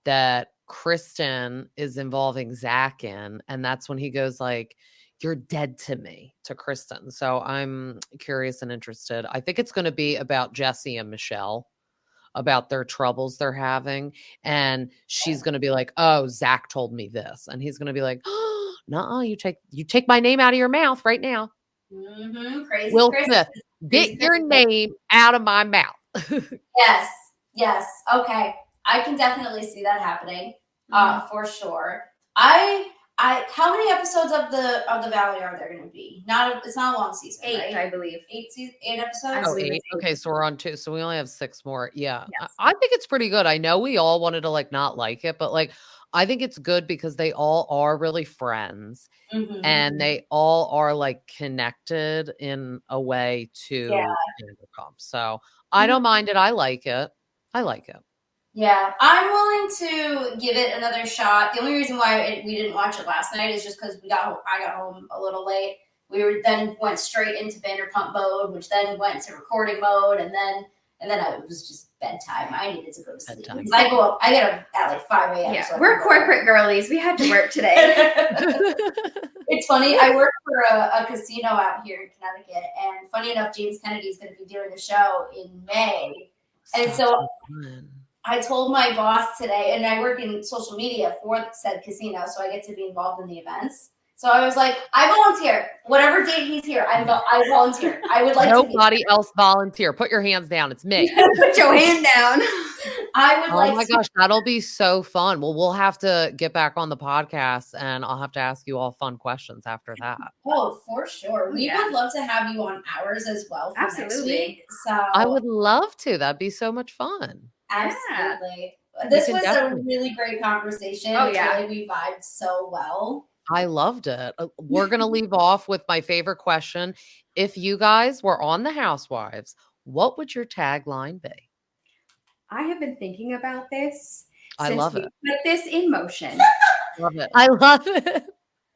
that Kristen is involving Zach in. And that's when he goes like, you're dead to me, to Kristen. So I'm curious and interested. I think it's going to be about Jesse and Michelle, about their troubles they're having. And she's going to be like, oh, Zach told me this. And he's going to be like, oh, no, you take my name out of your mouth right now. Crazy. Will Smith, get your name out of my mouth. Yes. Okay. I can definitely see that happening. For sure. I How many episodes of the Valley are there going to be? It's not a long season, 8, right? I believe. 8 episodes. I Oh, believe 8? it's 8. Okay, so we're on 2, so we only have 6 more. Yeah. Yes. I think it's pretty good. I know we all wanted to, like, not like it, but, like, I think it's good because they all are really friends, Mm-hmm. and they all are, like, connected in a way Yeah. to Vanderpump. So, I don't mind it. I like it. I like it. Yeah, I'm willing to give it another shot. The only reason why we didn't watch it last night is just because I got home a little late. Then went straight into Vanderpump mode, which then went to recording mode, and then it was just bedtime. I needed to go to sleep Bedtime. because I get up at like 5 a.m. Yeah, so we're corporate girlies. We had to work today. It's funny. I work for a casino out here in Connecticut, and funny enough, James Kennedy is going to be doing a show in May, and so I told my boss today, and I work in social media for said casino, so I get to be involved in the events. So I was like, I volunteer. Whatever date he's here, I volunteer. I would like Nobody else volunteer. Put your hands down. It's me. Put your hand down. I would Oh my gosh, that'll be so fun. Well, we'll have to get back on the podcast, and I'll have to ask you all fun questions after that. Oh, for sure. We would love to have you on ours as well for next week. So I would love to. That'd be so much fun. Absolutely. This was a really great conversation. Oh, yeah. I feel like we vibed so well. I loved it. We're going to leave off with my favorite question. If you guys were on The Housewives, what would your tagline be? I have been thinking about this I since love we it. put this in motion. Love it. I love it.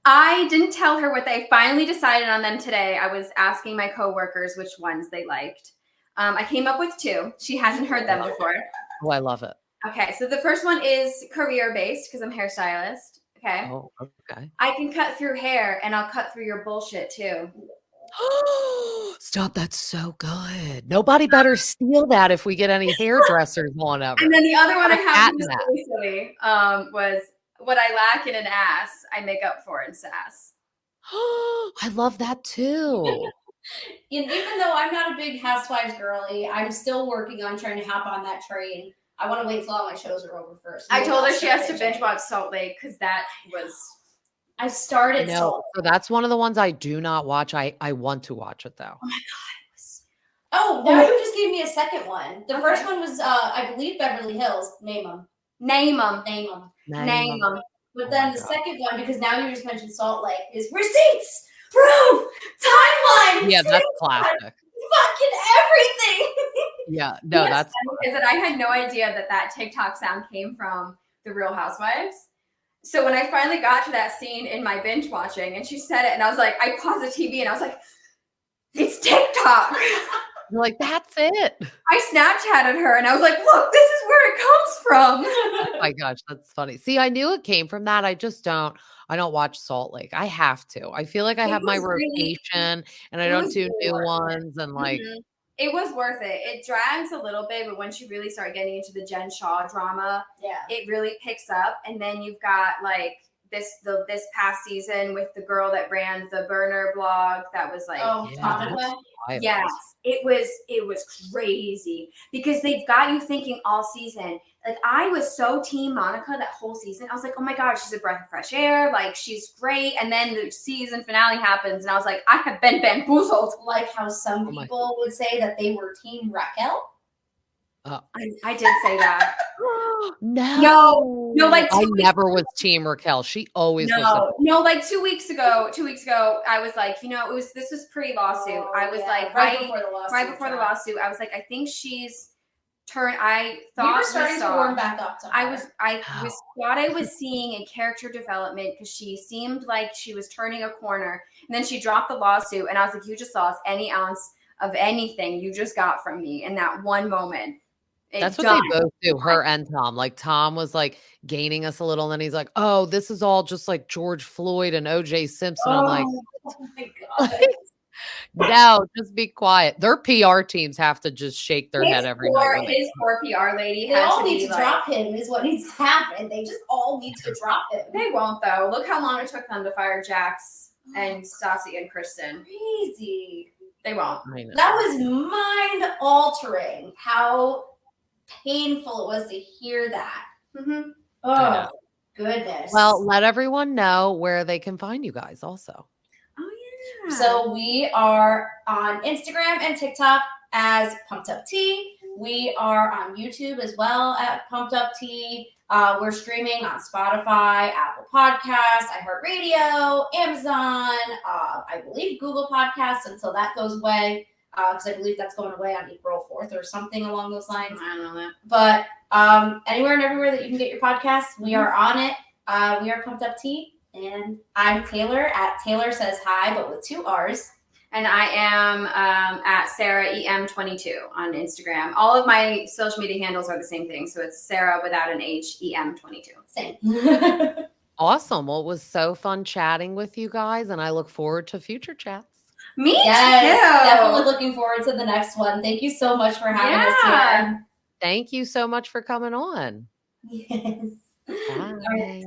I didn't tell her what they finally decided on them today. I was asking my coworkers which ones they liked. I came up with 2. She hasn't heard them before. Oh, I love it. Okay, so the first one is career-based because I'm a hairstylist. Okay. Oh, okay. I can cut through hair and I'll cut through your bullshit too. Stop. That's so good. Nobody better steal that if we get any hairdressers on ever. And then the other one I have Patent silly, was what I lack in an ass, I make up for in sass. I love that too. Even though I'm not a big Housewives girly, I'm still working on trying to hop on that train. I want to wait till all my shows are over first. I told her she has to binge watch Salt Lake because that was. I started. No, so that's one of the ones I do not watch. I want to watch it though. Oh my god! Oh, now you just gave me a second one. The first one was, I believe, Beverly Hills. Name them. But then the second one, because now you just mentioned Salt Lake, is receipts, proof, timeline. Yeah, that's classic. Fucking everything. Yeah, no, that's is that I had no idea that TikTok sound came from The Real Housewives. So when I finally got to that scene in my binge watching, and she said it, and I was like, I paused the TV, and I was like, it's TikTok. You're like, that's it. I Snapchatted her, and I was like, look, this is where it comes from. Oh my gosh, that's funny. See, I knew it came from that. I don't watch Salt Lake. I have to. I feel like I have my rotation, and I don't do new ones, and like. Mm-hmm. It was worth it. It drags a little bit, but once you really start getting into the Jen Shaw drama, it really picks up. And then you've got like this past season with the girl that ran the burner blog that was like, yes, it was crazy because they've got you thinking all season. Like I was so team Monica that whole season. I was like, oh my God, she's a breath of fresh air. Like she's great. And then the season finale happens. And I was like, I have been bamboozled. Like how some people would say that they were team Raquel. I did say that. No, like I never was team Raquel. She always was. No, like 2 weeks ago, I was like, this was pre-lawsuit. I was like, right before the lawsuit, I was like, I think she's turned. I thought we were starting to warm back up to her. I was seeing a character development because she seemed like she was turning a corner, and then she dropped the lawsuit, and I was like, you just lost any ounce of anything you just got from me in that one moment. That's what they both do, her and Tom. Like Tom was like gaining us a little, and then he's like, oh, this is all just like George Floyd and OJ Simpson. I'm like, oh my God. No, just be quiet. Their PR teams have to just shake their head every night. His poor PR lady. They all need to drop him is what needs to happen. They just all need to drop him. They won't though. Look how long it took them to fire Jax and Stassi and Kristen. Crazy. They won't. That was mind altering. How painful it was to hear that. Mm-hmm. Oh goodness. Well, let everyone know where they can find you guys also. Oh yeah. So we are on Instagram and TikTok as Pumped Up Tea. We are on YouTube as well at Pumped Up Tea. We're streaming on Spotify, Apple Podcasts, iHeartRadio, Amazon, I believe Google Podcasts until that goes away, because I believe that's going away on April 4th or something along those lines. I don't know that. But anywhere and everywhere that you can get your podcast, we are on it. We are Pumped Up Tea. And I'm Taylor at Taylor Says Hi, but with 2 R's. And I am at Sara EM22 on Instagram. All of my social media handles are the same thing. So it's Sara without an H, EM22. Same. Awesome. Well, it was so fun chatting with you guys, and I look forward to future chats. Me Yes, too. definitely looking forward to the next one. Thank you so much for having us here. Thank you so much for coming on. Yes. Bye.